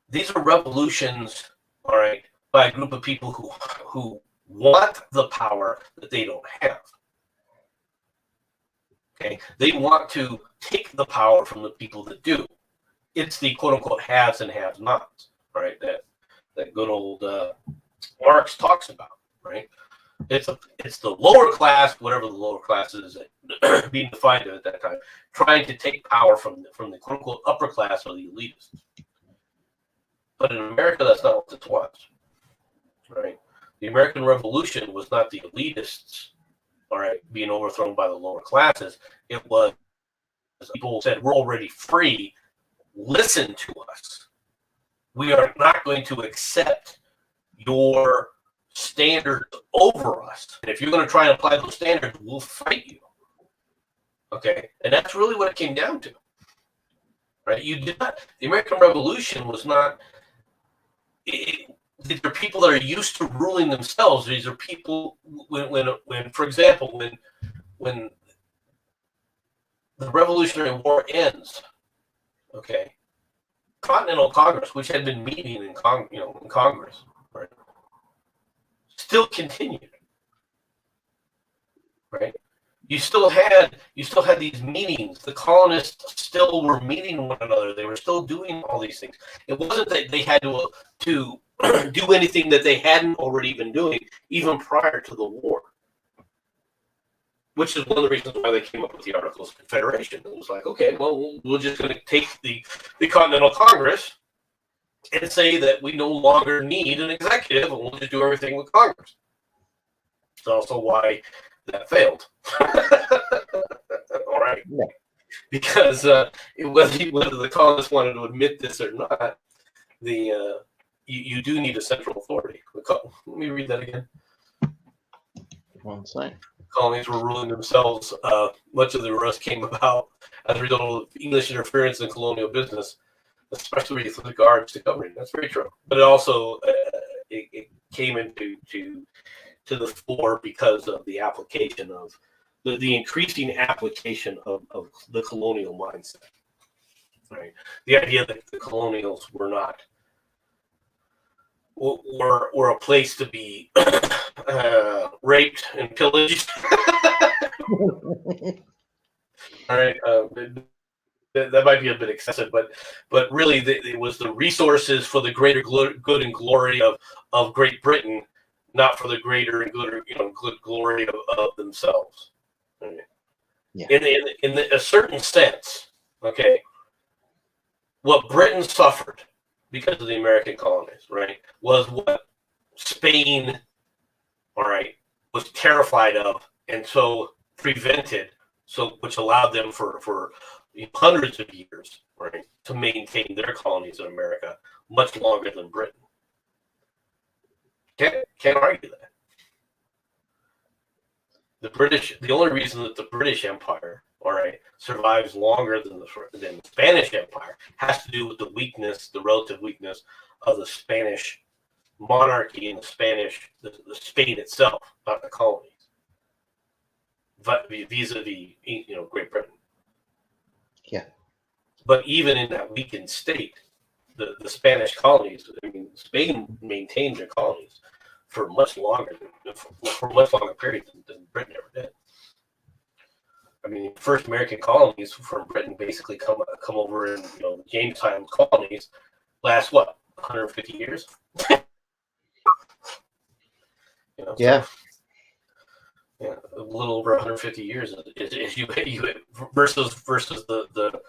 these are revolutions, all right, by a group of people who want the power that they don't have. Okay, they want to take the power from the people that do. It's the quote unquote haves and have-nots, right? That good old Marx talks about, right? It's the lower class, whatever the lower class is being defined at that time, trying to take power from the quote unquote upper class or the elitists. But in America, that's not what this was, right? The American Revolution was not the elitists, all right, being overthrown by the lower classes. It was people said, we're already free. Listen to us. We are not going to accept your standards over us. And if you're going to try and apply those standards, we'll fight you. Okay? And that's really what it came down to. Right? The American Revolution was not, these are people that are used to ruling themselves. These are people, when for example, when the Revolutionary War ends, okay, Continental Congress, which had been meeting in Congress, right, still continued, right? You still had these meetings. The colonists still were meeting one another. They were still doing all these things. It wasn't that they had to do anything that they hadn't already been doing even prior to the war, which is one of the reasons why they came up with the Articles of Confederation. It was like, okay, well, we're just going to take the Continental Congress and say that we no longer need an executive, and we'll just do everything with Congress. It's also why that failed. All right. Yeah. Because whether the colonists wanted to admit this or not, you do need a central authority. Let me read that again. One second. Colonies were ruling themselves. Much of the rest came about as a result of English interference in colonial business, especially with regards to governing. That's very true. But it also it came into the fore because of the application of the increasing application of the colonial mindset. Right, the idea that the colonials were not were a place to be raped and pillaged. All right, that might be a bit excessive, but really it was the resources for the greater good and glory of Great Britain, not for the greater and good glory of themselves. Right? Yeah. In a certain sense, okay, what Britain suffered because of the American colonies, right, was what Spain, all right, was terrified of, and so prevented, which allowed them for hundreds of years, right, to maintain their colonies in America much longer than Britain. Can't argue that. The only reason that the British Empire, all right, survives longer than the Spanish Empire has to do with the relative weakness of the Spanish monarchy and the Spain itself, not the colonies, but vis-a-vis, Great Britain. Yeah. But even in that weakened state, the Spanish colonies, Spain maintained their colonies for much longer period than Britain ever did. The first American colonies from Britain basically come over in the Jamestown colonies last 150 years. Yeah. Yeah, a little over 150 years is you versus the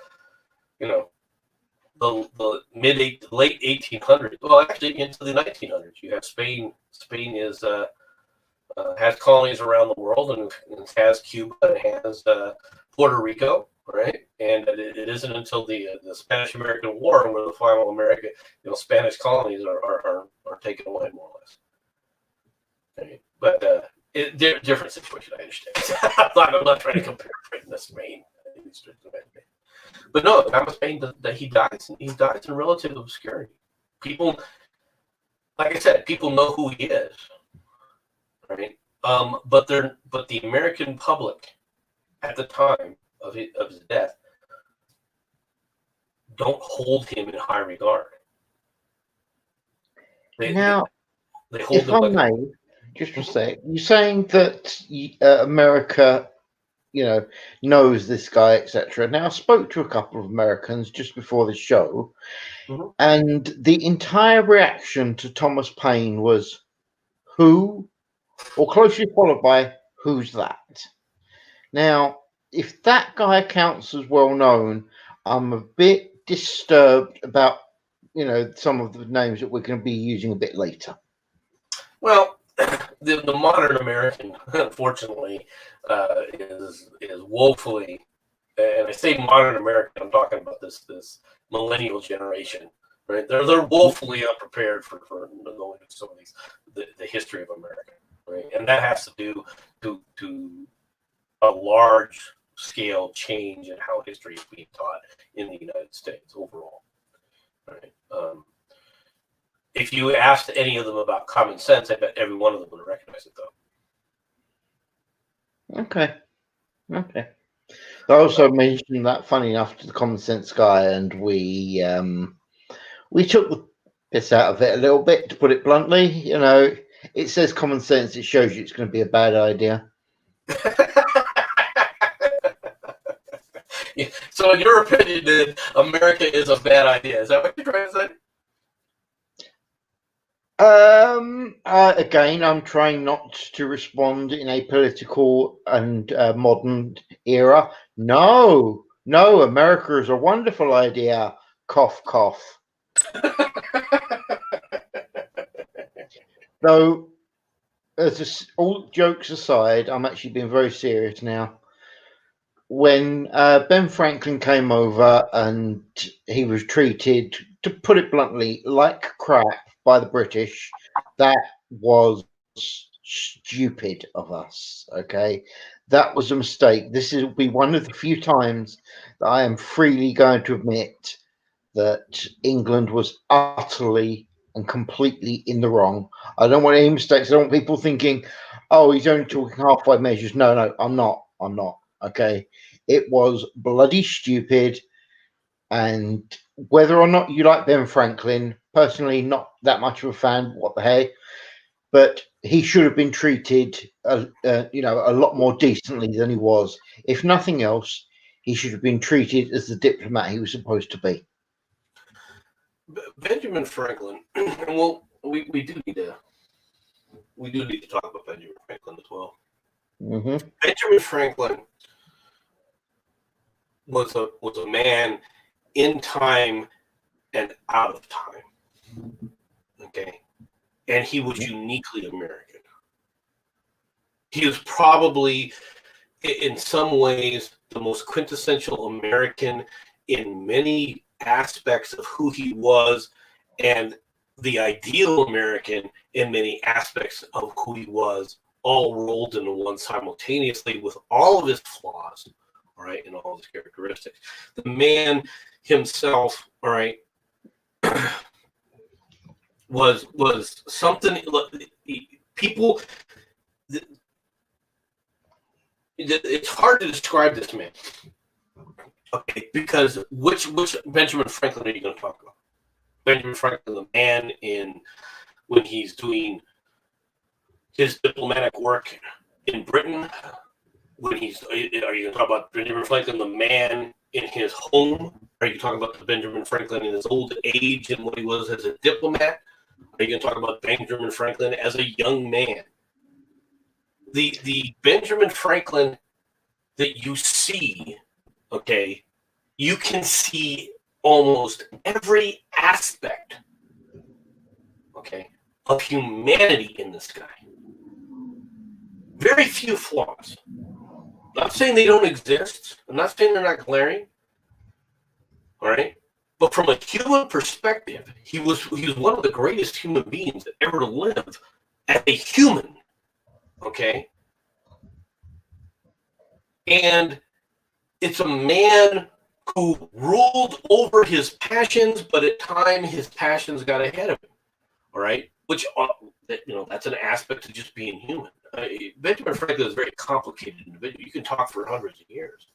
late 1800s. Well, actually into the 1900s, you have Spain. Spain is has colonies around the world, and has Cuba, and has Puerto Rico, right? And it isn't until the Spanish-American War where the final American, Spanish colonies are taken away, more or less. Okay. But different situation, I understand. I'm not trying to compare Britain to Spain. But no, Thomas Paine, that he dies in relative obscurity. People, like I said, people know who he is, right? But the American public at the time of his death don't hold him in high regard. They hold if him I like may, just for a sec, you're saying that America, knows this guy, etc. Now, I spoke to a couple of Americans just before the show, and the entire reaction to Thomas Paine was, "Who?" or closely followed by, "Who's that?" Now, if that guy counts as well known, I'm a bit disturbed about, some of the names that we're going to be using a bit later. Well, the modern American, unfortunately, is woefully, and I say modern American, I'm talking about this millennial generation, right? They're woefully unprepared for knowing some of these the history of America, right? And that has to do to a large scale change in how history is being taught in the United States overall, right? If you asked any of them about common sense, I bet every one of them would recognize it, though. Okay. I also mentioned that, funny enough, to the common sense guy, and we took the piss out of it a little bit, to put it bluntly. It says common sense. It shows you it's going to be a bad idea. So, in your opinion, then America is a bad idea. Is that what you're trying to say? Again, I'm trying not to respond in a political and modern era. No, America is a wonderful idea. Cough, cough. Though, all jokes aside, I'm actually being very serious now. When Ben Franklin came over and he was treated, to put it bluntly, like crap by the British, that was stupid of us. Okay, that was a mistake. This will be one of the few times that I am freely going to admit that England was utterly and completely in the wrong. I don't want any mistakes. I don't want people thinking, "Oh, he's only talking halfway measures." No, I'm not. Okay, it was bloody stupid. And whether or not you like Ben Franklin, personally, not that much of a fan. What the heck? But he should have been treated, a lot more decently than he was. If nothing else, he should have been treated as the diplomat he was supposed to be. Benjamin Franklin. Well, we do need to talk about Benjamin Franklin as well. Mm-hmm. Benjamin Franklin was a man in time and out of time. Okay, and he was uniquely American. He was probably, in some ways, the most quintessential American in many aspects of who he was, and the ideal American in many aspects of who he was, all rolled into one simultaneously, with all of his flaws, all right, and all his characteristics. The man himself, all right, was something. People, it's hard to describe this man. Okay, because which Benjamin Franklin are you going to talk about? Benjamin Franklin, the man when he's doing his diplomatic work in Britain. Are you going to talk about Benjamin Franklin, the man in his home? Are you talking about the Benjamin Franklin in his old age and what he was as a diplomat? Are you going to talk about Benjamin Franklin as a young man? The Benjamin Franklin that you see, okay, you can see almost every aspect, okay, of humanity in this guy. very few flaws. Not saying they don't exist. I'm not saying they're not glaring. All right. But from a human perspective, he was one of the greatest human beings that ever lived as a human. Okay. And it's a man who ruled over his passions, but at times his passions got ahead of him. All right. Which, that's an aspect of just being human. Benjamin Franklin is a very complicated individual. You can talk for hundreds of years.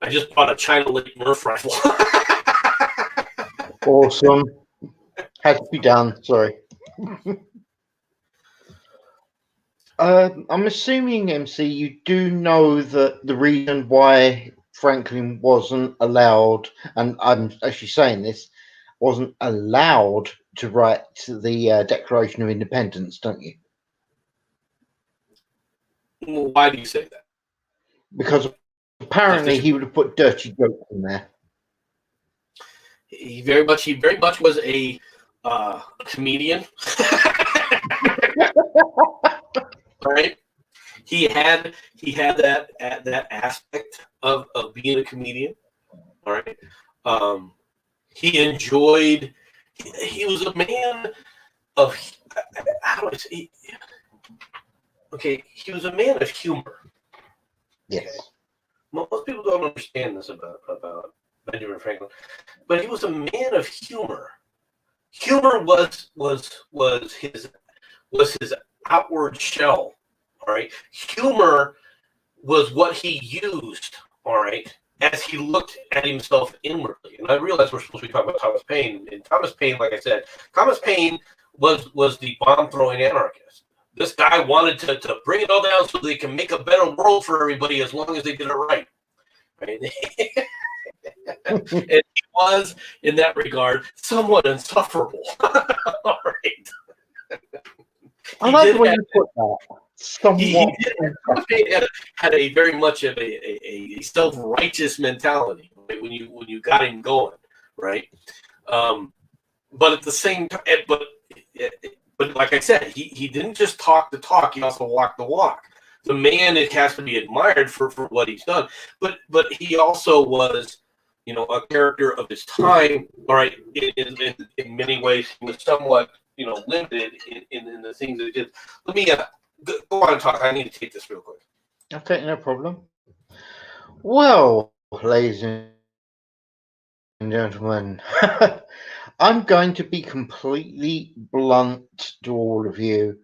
I just bought a China Lake Nerf rifle. Awesome. Had to be done. Sorry. I'm assuming, MC, you do know that the reason why Franklin wasn't allowed, and I'm actually saying this, wasn't allowed to write the Declaration of Independence, don't you? Why do you say that? Because apparently he would have put dirty jokes in there. He very much was a comedian. All right, he had that aspect of being a comedian. All right, he enjoyed. He was a man of, how do I say? Okay, he was a man of humor. Yes. Most people don't understand this about Benjamin Franklin, but he was a man of humor. Humor was his outward shell. All right, humor was what he used. All right, as he looked at himself inwardly. And I realize we're supposed to be talking about Thomas Paine. And Thomas Paine, like I said, Thomas Paine was the bomb throwing anarchist. This guy wanted to bring it all down so they can make a better world for everybody as long as they did it right. And he was, in that regard, somewhat insufferable. All right. I like the way you put that. Somewhat. He had a very much of a self-righteous mentality, right, when you got him going, right? But at the same time, but like I said, he didn't just talk the talk; he also walked the walk. The man, it has to be admired for what he's done, but he also was, a character of his time. All right, in many ways, he was somewhat, limited in the things that he did. Let me go on and talk. I need to take this real quick. Okay, no problem. Well, ladies and gentlemen, I'm going to be completely blunt to all of you.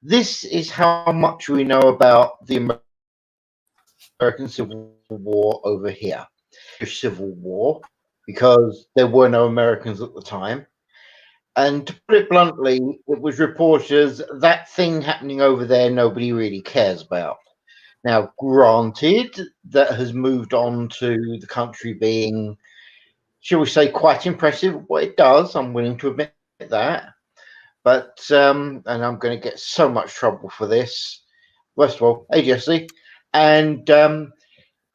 This is how much we know about the American Civil War over here. Civil War, because there were no Americans at the time. And to put it bluntly, it was reported as that thing happening over there nobody really cares about. Now, granted, that has moved on to the country being, shall we say, quite impressive what it does. I'm willing to admit that. But, and I'm going to get so much trouble for this. First of all, hey, Jesse. And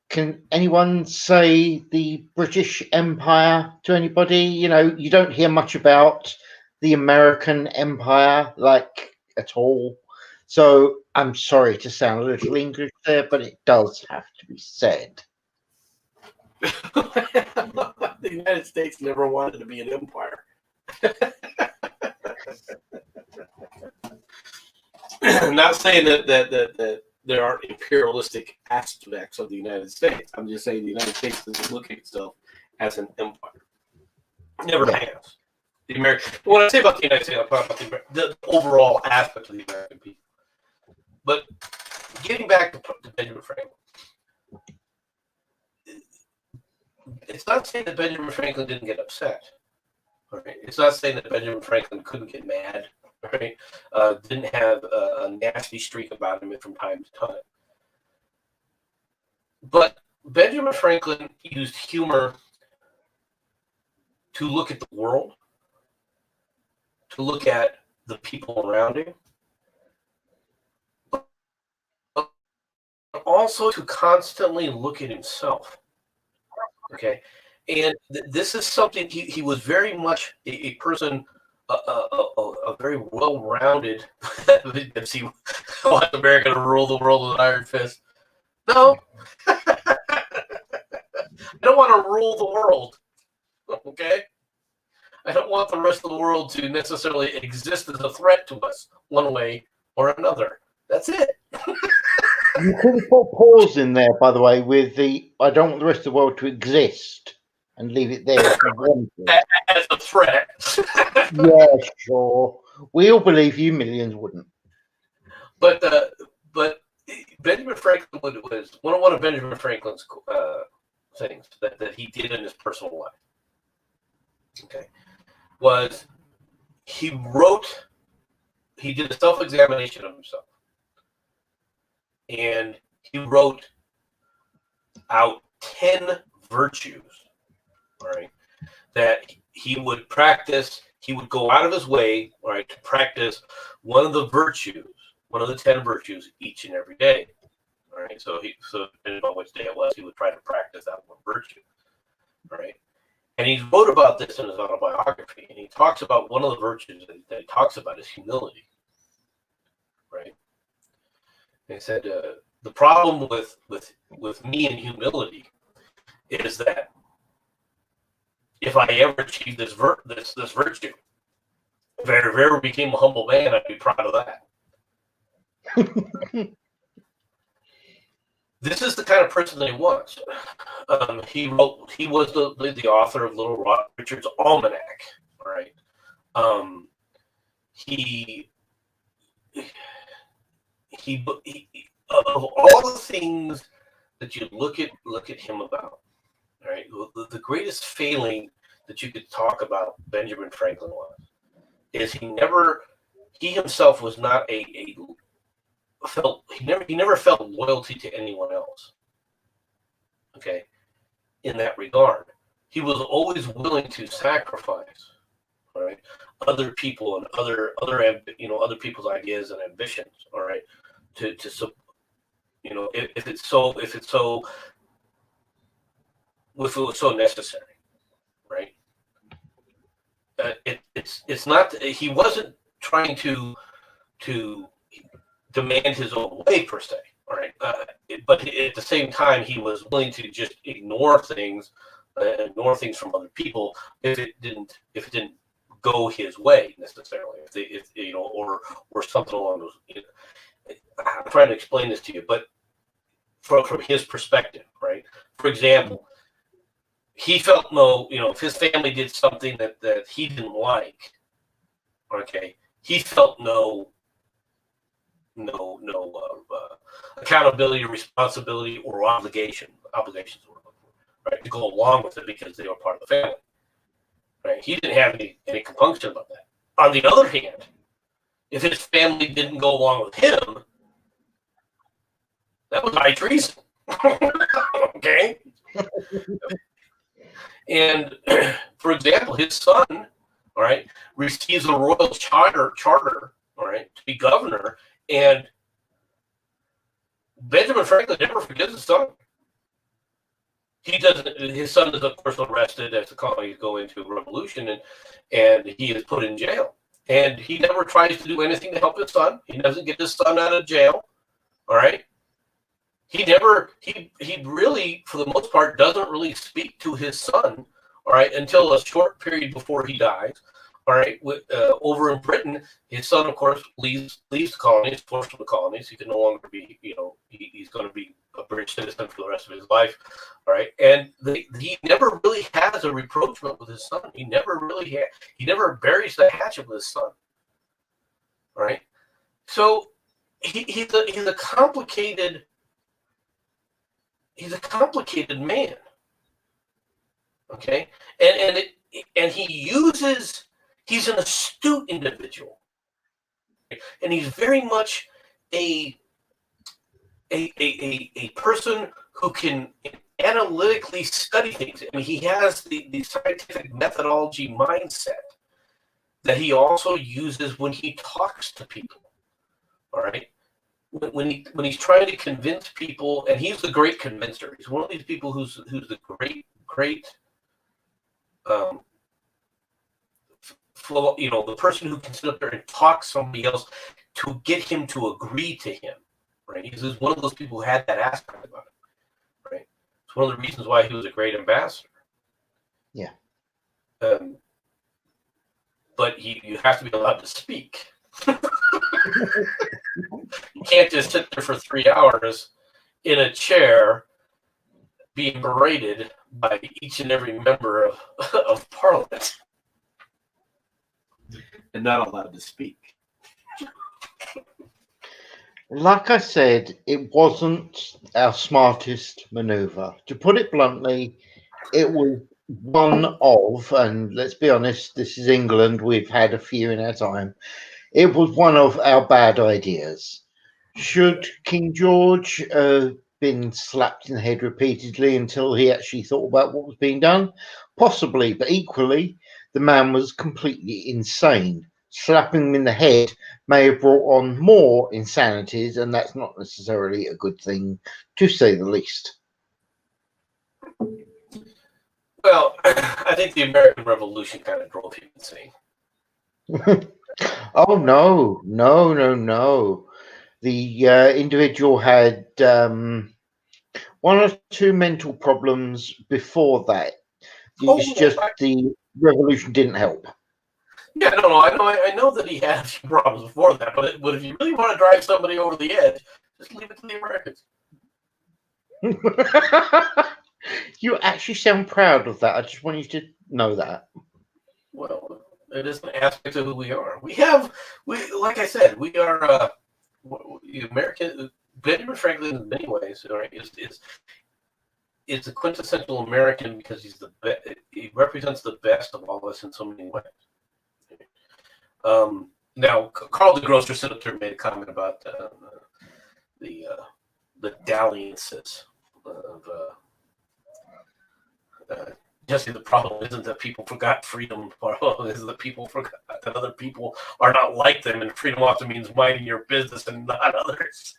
can anyone say the British Empire to anybody? You don't hear much about the American Empire, like, at all. So I'm sorry to sound a little English there, but it does have to be said. The United States never wanted to be an empire. Not saying that there aren't imperialistic aspects of the United States. I'm just saying the United States doesn't look at itself as an empire. Never has. The American. When I say about the United States, I'm talking about the overall aspect of the American people. But getting back to Benjamin Franklin, it's not saying that Benjamin Franklin didn't get upset. Right? It's not saying that Benjamin Franklin couldn't get mad. Right? Didn't have a nasty streak about him from time to time. But Benjamin Franklin used humor to look at the world, to look at the people around him, but also to constantly look at himself. Okay, and this is something he was very much a person, a very well-rounded. See, Want America to rule the world with an iron fist? No. I don't want to rule the world. Okay? I don't want the rest of the world to necessarily exist as a threat to us one way or another. That's it. You could put a pause in there, by the way, with the "I don't want the rest of the world to exist" and leave it there if you wanted. As a threat. Yeah, sure. We all believe you, millions wouldn't. But Benjamin Franklin was one of Benjamin Franklin's things that he did in his personal life. Okay, was he did a self-examination of himself, and he wrote out 10 virtues, all right, that he would practice. He would go out of his way, all right, to practice one of the 10 virtues each and every day. All right, so depending on which day it was, he would try to practice that one virtue. All right, and he wrote about this in his autobiography, and he talks about one of the virtues that he talks about is humility. Right, and he said the problem with me and humility is that if I ever achieve this virtue, if I ever became a humble man, I'd be proud of that. This is the kind of person that he was. He was the author of Little Richard's Almanac. All right. He of all the things that you look at him about, all right, the greatest failing that you could talk about Benjamin Franklin is he himself was not he never felt loyalty to anyone else. Okay, in that regard, he was always willing to sacrifice, all right, other people and other people's ideas and ambitions, all right, to if it was so necessary, right? It's not, he wasn't trying to demand his own way per se, all right. But at the same time, he was willing to just ignore things from other people if it didn't go his way necessarily, or something along those. I'm trying to explain this to you, but from his perspective, right? For example, he felt if his family did something that he didn't like, okay, he felt no accountability, responsibility, or obligations, right, to go along with it because they were part of the family. Right? He didn't have any compunction about that. On the other hand, if his family didn't go along with him, that was high treason. Okay. And for example, his son, all right, receives a royal charter, all right, to be governor, and Benjamin Franklin never forgets his son. He doesn't. His son is, of course, arrested as the colonies go into revolution, and he is put in jail. And he never tries to do anything to help his son. He doesn't get his son out of jail. All right. He really, for the most part, doesn't really speak to his son. All right, until a short period before he dies. All right, over in Britain, his son, of course, leaves the colonies, forced from the colonies. He can no longer be, he's going to be a British citizen for the rest of his life. All right, and he never really has a rapprochement with his son. He never buries the hatchet with his son. All right, so he's a complicated man. Okay, and he's an astute individual, and he's very much a person who can analytically study things. I mean, he has the scientific methodology mindset that he also uses when he talks to people. All right, when he's trying to convince people, and he's the great convincer. He's one of these people who's the great the person who can sit up there and talk somebody else to get him to agree to him, right? He was one of those people who had that aspect about it, right? It's one of the reasons why he was a great ambassador. Yeah. But you have to be allowed to speak. You can't just sit there for 3 hours in a chair being berated by each and every member of Parliament. And not allowed to speak. Like I said, it wasn't our smartest maneuver. To put it bluntly, it was one of, and let's be honest, this is England, we've had a few in our time. It was one of our bad ideas. Should King George been slapped in the head repeatedly until he actually thought about what was being done? Possibly, but equally, the man was completely insane. Slapping him in the head may have brought on more insanities, and that's not necessarily a good thing, to say the least. Well, I think the American Revolution kind of drove him insane. Oh, no. The individual had one or two mental problems before that. It's just the revolution didn't help. Yeah, no, I know that he had a few problems before that, but if you really want to drive somebody over the edge, just leave it to the Americans. You actually sound proud of that. I just want you to know that. Well, it is an aspect of who we are. Like I said, we are American. Benjamin Franklin, in many ways, right, is a quintessential American because he represents the best of all of us in so many ways. Now, Carl DeGrosser Senator made a comment about the dalliances of Jesse. The problem isn't that people forgot freedom. The problem is that people forgot that other people are not like them, and freedom often means minding your business and not others.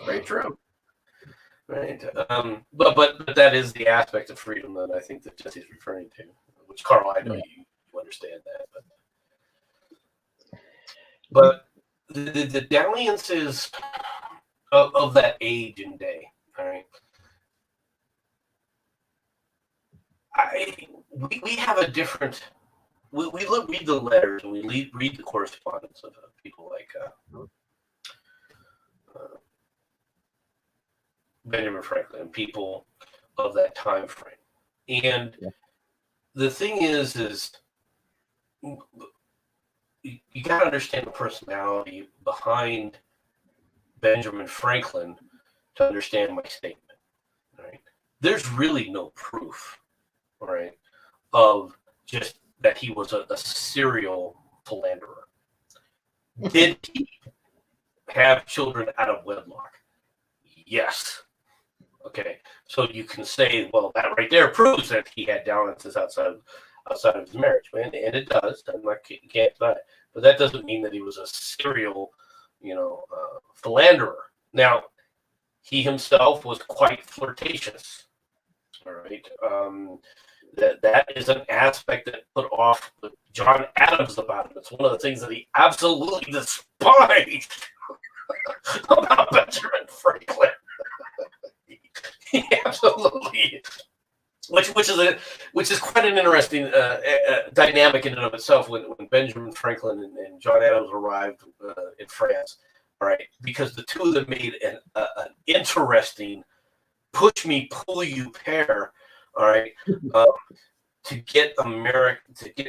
Very true. Right. But that is the aspect of freedom that I think that Jesse's referring to, which, Carl, I know you understand that. But the dalliances of that age and day, all right, we have a different. We read the letters and we read the correspondence of people like Benjamin Franklin, people of that time frame. And the thing is you got to understand the personality behind Benjamin Franklin to understand my statement. Right? There's really no proof, right, of just that he was a serial philanderer. Did he have children out of wedlock? Yes. Okay, so you can say, well, that right there proves that he had dalliances outside of his marriage, and it does. You can't deny it. But that doesn't mean that he was a serial, philanderer. Now, he himself was quite flirtatious. All right, that is an aspect that put off John Adams about him. It's one of the things that he absolutely despised about Benjamin Franklin. He absolutely, which is quite an interesting dynamic in and of itself when Benjamin Franklin and John Adams arrived in France. All right, because the two of them made an interesting push me pull you pair. All right, to get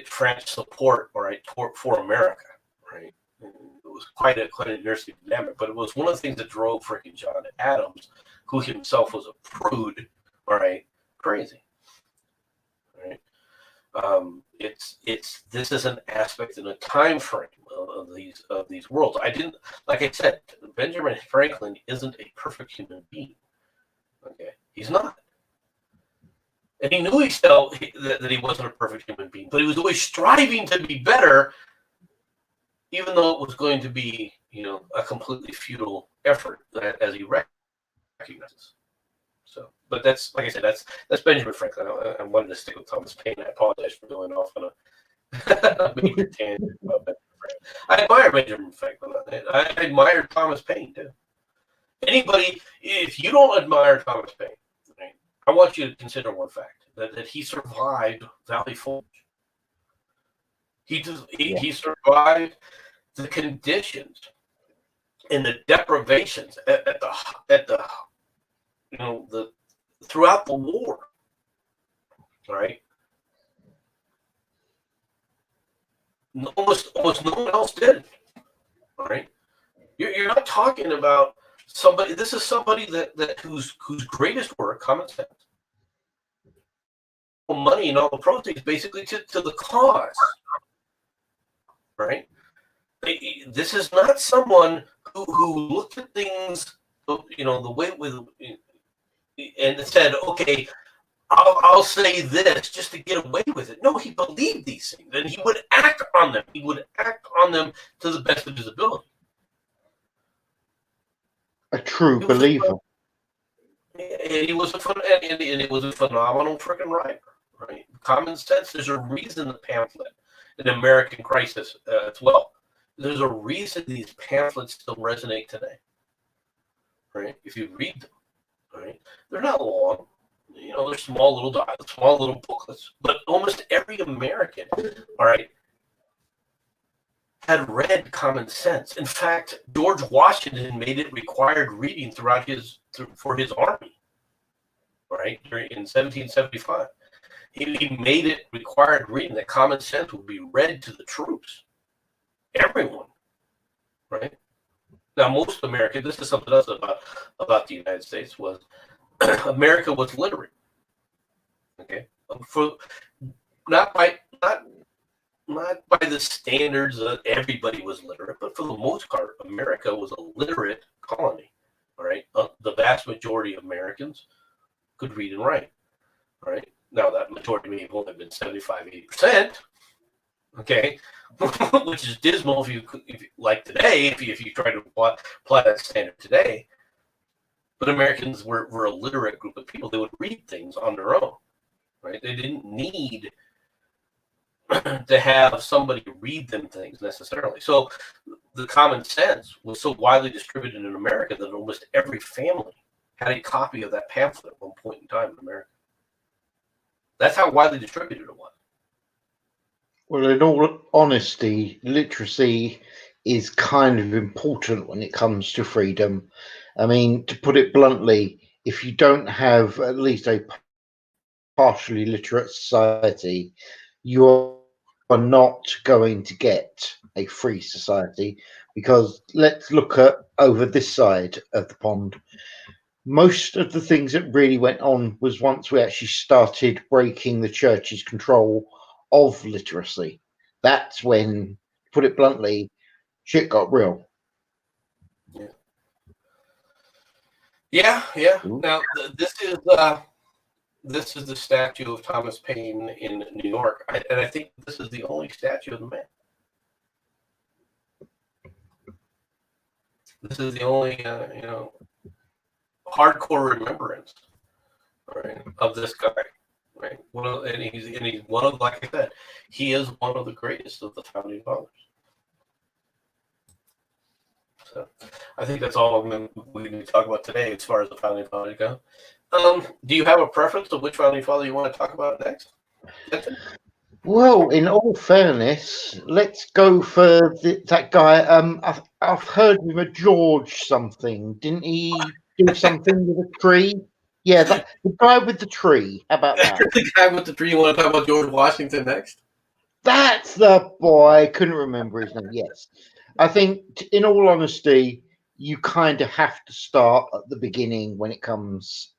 French support. All right, for America. Right, and it was quite an interesting dynamic. But it was one of the things that drove freaking John Adams, who himself was a prude, all right, crazy. All right. This is an aspect in a time frame of these worlds. Like I said, Benjamin Franklin isn't a perfect human being. Okay, he's not. And he knew that he wasn't a perfect human being, but he was always striving to be better, even though it was going to be, a completely futile effort, as he recognizes. So, but that's, like I said, that's Benjamin Franklin. I wanted to stick with Thomas Paine. I apologize for going off on a major tangent about that. I admire Benjamin Franklin. I admire Thomas Paine too. Anybody, if you don't admire Thomas Paine, right, I want you to consider one fact: that he survived Valley Forge. He survived the conditions and the deprivations at the the throughout the war. Right. Almost no one else did. All right. You're not talking about somebody. This is somebody that whose greatest work, Common Sense, money and all the proceeds basically to the cause. Right. This is not someone who looked at things, the way with and said, okay, I'll say this just to get away with it. No, he believed these things, and he would act on them. He would act on them to the best of his ability. A true believer. And it was a phenomenal freaking writer. Right? Common Sense. There's a reason the pamphlet, an American Crisis, as well. There's a reason these pamphlets still resonate today. Right? If you read them, right, they're not long. They're small little booklets, but almost every American, all right, had read Common Sense. In fact, George Washington made it required reading for his army, right, in 1775. He made it required reading that Common Sense would be read to the troops, everyone, right? Now, most Americans, this is something else about the United States, was America was literate. Okay, not by the standards that everybody was literate, but for the most part, America was a literate colony. All right, the vast majority of Americans could read and write. All right, now that majority may have only been 75-80%. Okay, which is dismal if you like today. If you try to apply that standard today. But Americans were a literate group of people. They would read things on their own, right? They didn't need to have somebody read them things necessarily. So the Common Sense was so widely distributed in America that almost every family had a copy of that pamphlet at one point in time in America. That's how widely distributed it was. Well, in all honesty, literacy is kind of important when it comes to freedom. I mean, to put it bluntly, if you don't have at least a partially literate society, you are not going to get a free society, because let's look at over this side of the pond. Most of the things that really went on was once we actually started breaking the church's control of literacy. That's when, to put it bluntly, shit got real. Yeah. Now this is the statue of Thomas Paine in New York, and I think this is the only statue of the man. This is the only hardcore remembrance, right, of this guy. Right. And he's one of, like I said, he is one of the greatest of the founding fathers. So I think that's all we need to talk about today as far as the founding fathers go. Do you have a preference of which founding father you want to talk about next? Well, in all fairness, let's go for that guy. I've heard of a George something. Didn't he do something with a tree? Yeah, the guy with the tree. How about that? The guy with the tree. You want to talk about George Washington next? That's the boy. I couldn't remember his name. Yes. I think, in all honesty, you kind of have to start at the beginning when it comes.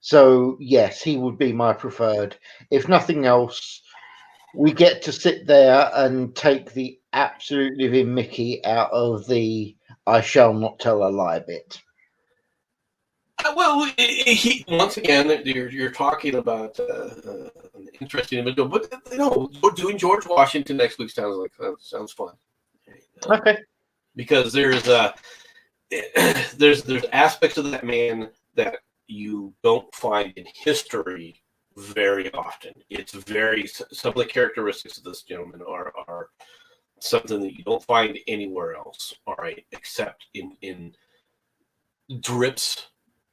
So, yes, he would be my preferred. If nothing else, we get to sit there and take the absolute living Mickey out of the I shall not tell a lie bit. Well, once again, you're talking about an interesting individual, but doing George Washington next week sounds fun. Okay. Because there's aspects of that man that you don't find in history very often. Some of the characteristics of this gentleman are something that you don't find anywhere else, all right, except in drips,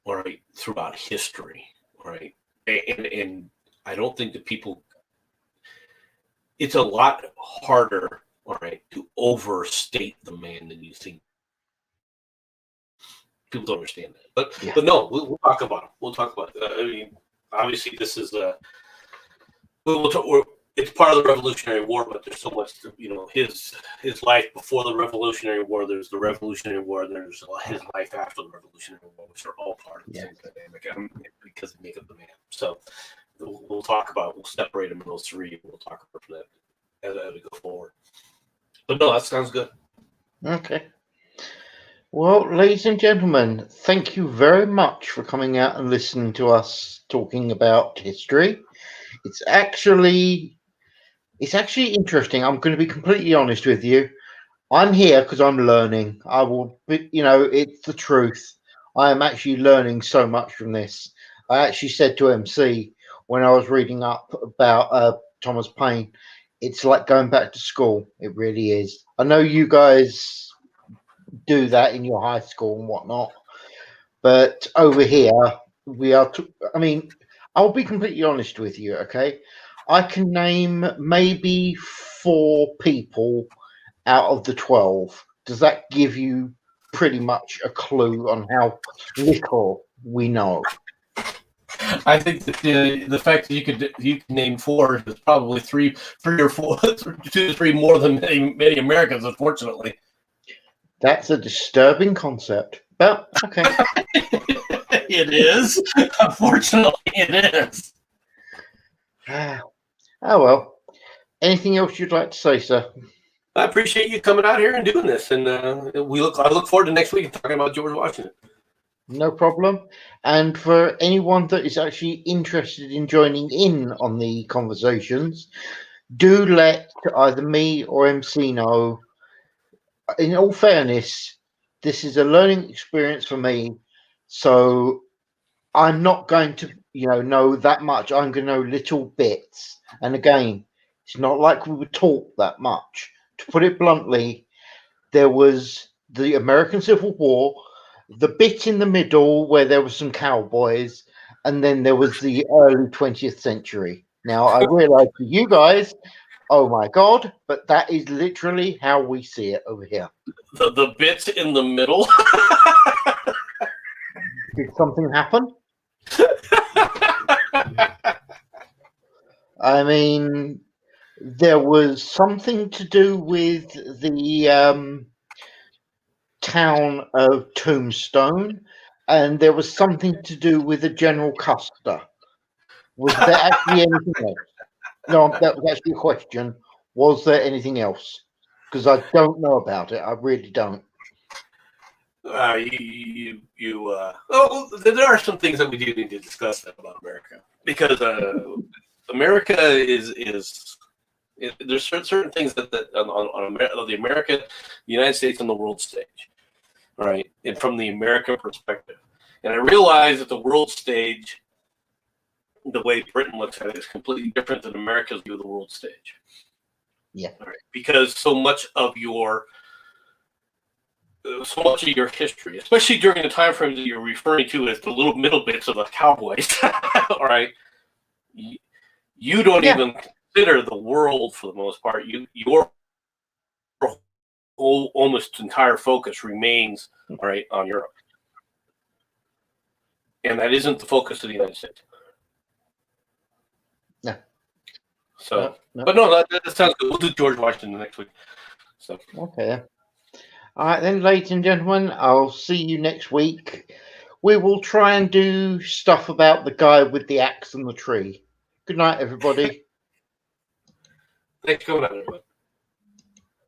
all right, throughout history, all right, and I don't think that people. It's a lot harder, all right, to overstate the man than you think. People don't understand that, but no, we'll talk about it. We'll talk about it. I mean, obviously, this is it's part of the Revolutionary War, but there's so much, his life before the Revolutionary War. There's the Revolutionary War, and there's his life after the Revolutionary War, which are all part of the same dynamic because they make up the man. So we'll separate them in those three. We'll talk about that as we go forward. But no, that sounds good. Okay. Well, ladies and gentlemen, thank you very much for coming out and listening to us talking about history. It's actually interesting. I'm going to be completely honest with you. I'm here because I'm learning. I will, it's the truth. I am actually learning so much from this. I actually said to MC when I was reading up about Thomas Paine, it's like going back to school. It really is. I know you guys do that in your high school and whatnot, but over here we are. I'll be completely honest with you. Okay, I can name maybe 4 people out of the 12. Does that give you pretty much a clue on how little we know? I think that the fact that you can name 4 is probably 3 or 4, 2 to 3 more than many Americans, unfortunately. That's a disturbing concept, but okay. It is. Unfortunately, it is. Oh well. Anything else you'd like to say, sir? I appreciate you coming out here and doing this, and I look forward to next week talking about George Washington. No problem. And for anyone that is actually interested in joining in on the conversations, do let either me or MC know. In all fairness, this is a learning experience for me, so I'm not going to, know that much. I'm going to know little bits. And again, it's not like we were taught that much. To put it bluntly, there was the American Civil War, the bit in the middle where there were some cowboys, and then there was the early 20th century. Now, I realize for you guys, oh my God, but that is literally how we see it over here. The bits in the middle? Did something happen? I mean, there was something to do with the town of Tombstone, and there was something to do with the General Custer. Was there actually anything else? No, that was actually a question. Was there anything else? Because I don't know about it. I really don't. There are some things that we do need to discuss about America, because America is there's certain things that on the America, the United States, on the world stage, right? And from the American perspective, and I realize that the world stage, the way Britain looks at it, is completely different than America's view of the world stage. Yeah, right? Because so much of your history, especially during the time frame that you're referring to as the little middle bits of the cowboys, all right, you don't even consider the world for the most part. Your whole almost entire focus remains all right on Europe, and that isn't the focus of the United States. No. So, no. But no, that sounds good. We'll do George Washington next week. So okay. All right, then, ladies and gentlemen, I'll see you next week. We will try and do stuff about the guy with the axe and the tree. Good night, everybody. Thanks for coming out, everybody.